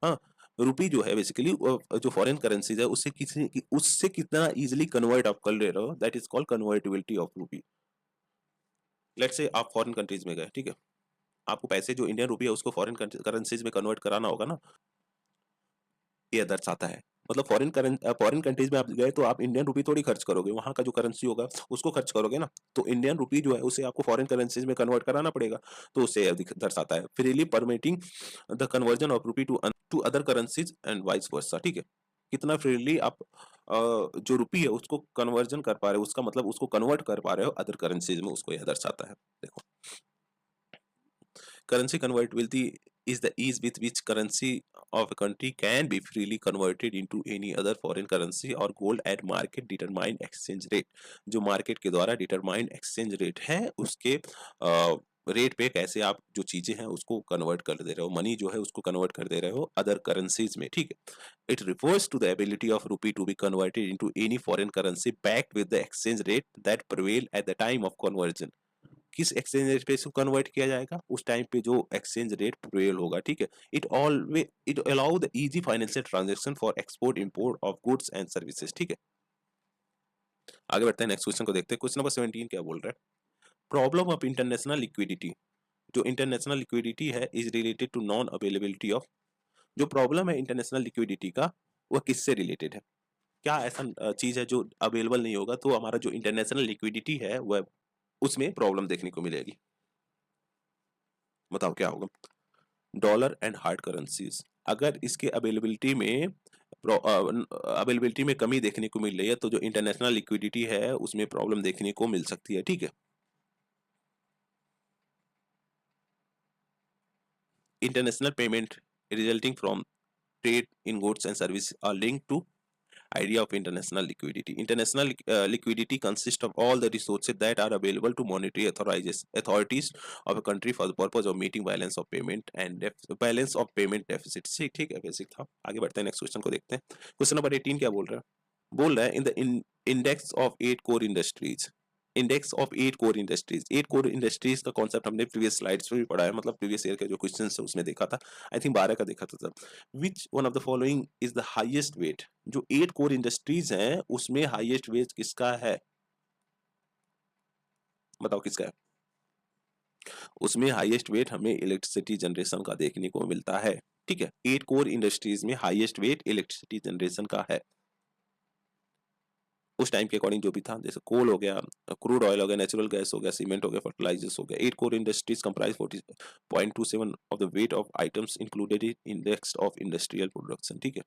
S1: हाँ, रूपी जो है बेसिकली जो फॉरेन करेंसीज है उससे कितना इजीली कन्वर्ट आप कर ले रहे हो, that is called convertibility of रूपी। लेट्स से आप फॉरेन कंट्रीज में गए, ठीक है? आपको पैसे जो इंडियन रूपी है उसको फॉरेन करेंसीज में कन्वर्ट कराना होगा ना, ये दर्शाता है। मतलब फॉरेन कंट्रीज में आप गए तो आप इंडियन रूपी थोड़ी खर्च करोगे, वहां का जो करेंसी होगा उसको खर्च करोगे ना, तो इंडियन रूपी जो है उसे आपको फॉरेन करेंसीज में कन्वर्ट कराना पड़ेगा, तो उसे यह दर्शाता है। Freely permitting the conversion of rupee to other currencies and vice versa, ठीक है? कितना फ्रीली आप जो रूपी है उसको कन्वर्जन कर पा रहे हो, उसका मतलब उसको कन्वर्ट कर पा रहे हो अदर करेंसीज में, उसको यह दर्शाता है। देखो, currency convertibility is the ease with which currency of a country can be freely converted into any other foreign currency or gold at market determined exchange rate। जो मार्केट के द्वारा डिटरमाइंड एक्सचेंज रेट है उसके rate पे कैसे आप जो चीजें हैं उसको कन्वर्ट कर दे रहे हो, मनी जो है उसको कन्वर्ट कर दे रहे हो अदर करेंसीज में, ठीक है? It refers to the ability of rupee to be converted into any foreign currency backed with the exchange rate that prevail at the time of conversion. किस एक्सचेंज रेट पे इसको convert किया जाएगा? उस time पे जो एक्सचेंज रेट प्रिवेल होगा, ठीक है? It allow the easy financial transaction for export import of goods and services, ठीक है? आगे बढ़ते हैं, नेक्स्ट क्वेश्चन को देखते हैं। क्वेश्चन नंबर 17 क्या बोल रहा है? प्रॉब्लम ऑफ इंटरनेशनल लिक्विडिटी, जो इंटरनेशनल लिक्विडिटी है is related to non availability of, जो प्रॉब्लम है इंटरनेशनल लिक्विडिटी का वह किससे रिलेटेड है? क्या ऐसा चीज है जो अवेलेबल नहीं होगा तो हमारा जो इंटरनेशनल लिक्विडिटी है वह उसमें प्रॉब्लम देखने को मिलेगी? बताओ क्या होगा? डॉलर एंड हार्ड करेंसीज, अगर इसके अवेलेबिलिटी में कमी देखने को मिल रही है तो जो इंटरनेशनल लिक्विडिटी है उसमें प्रॉब्लम देखने को मिल सकती है, ठीक है? International payment resulting from trade in goods and service are linked to idea of international liquidity. International liquidity consists of all the resources that are available to monetary authorities of a country for the purpose of meeting balance of payment and balance of payment deficit। ठीक है, basic था। आगे बढ़ते हैं, next question को देखते हैं। Question number 18 क्या बोल रहा है? बोल रहा है in the index of 8 core industries, index of 8 core industries, 8 core industries का कॉन्सेप्ट हमने प्रीवियस स्लाइड्स में भी पढ़ा है, मतलब प्रीवियस ईयर के जो क्वेश्चन है उसमें देखा था, आई थिंक 12 का देखा था तब। विच one of the following is the highest wait, जो 8 कोर इंडस्ट्रीज हैं उसमें हाईएस्ट वेट किसका है? बताओ किसका है? उसमें हाईएस्ट वेट हमें इलेक्ट्रिसिटी जनरेशन का देखने को मिलता है, ठीक है? 8 कोर इंडस्ट्रीज में हाईएस्ट वेट इलेक्ट्रिसिटी जनरेशन का है। उस टाइम के अकॉर्डिंग जो भी था, जैसे कोल हो गया, क्रूड ऑयल हो गया, नेचुरल गैस हो गया, सीमेंट हो गया, फर्टिलाइजर्स हो गया। 8 core industries comprise 40.27 of the weight of items included in index of industrial production. ठीक है,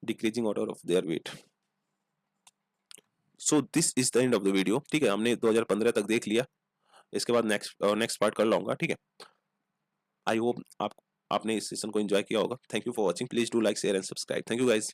S1: decreasing order of their weight. So this is the end of the video. ठीक है, हमने 2015 तक देख लिया, इसके बाद नेक्स्ट पार्ट कर लाऊंगा। ठीक है, आई होप आपने इस सेशन को एंजॉय किया होगा। Thank you for watching, please do like share and subscribe. Thank you guys.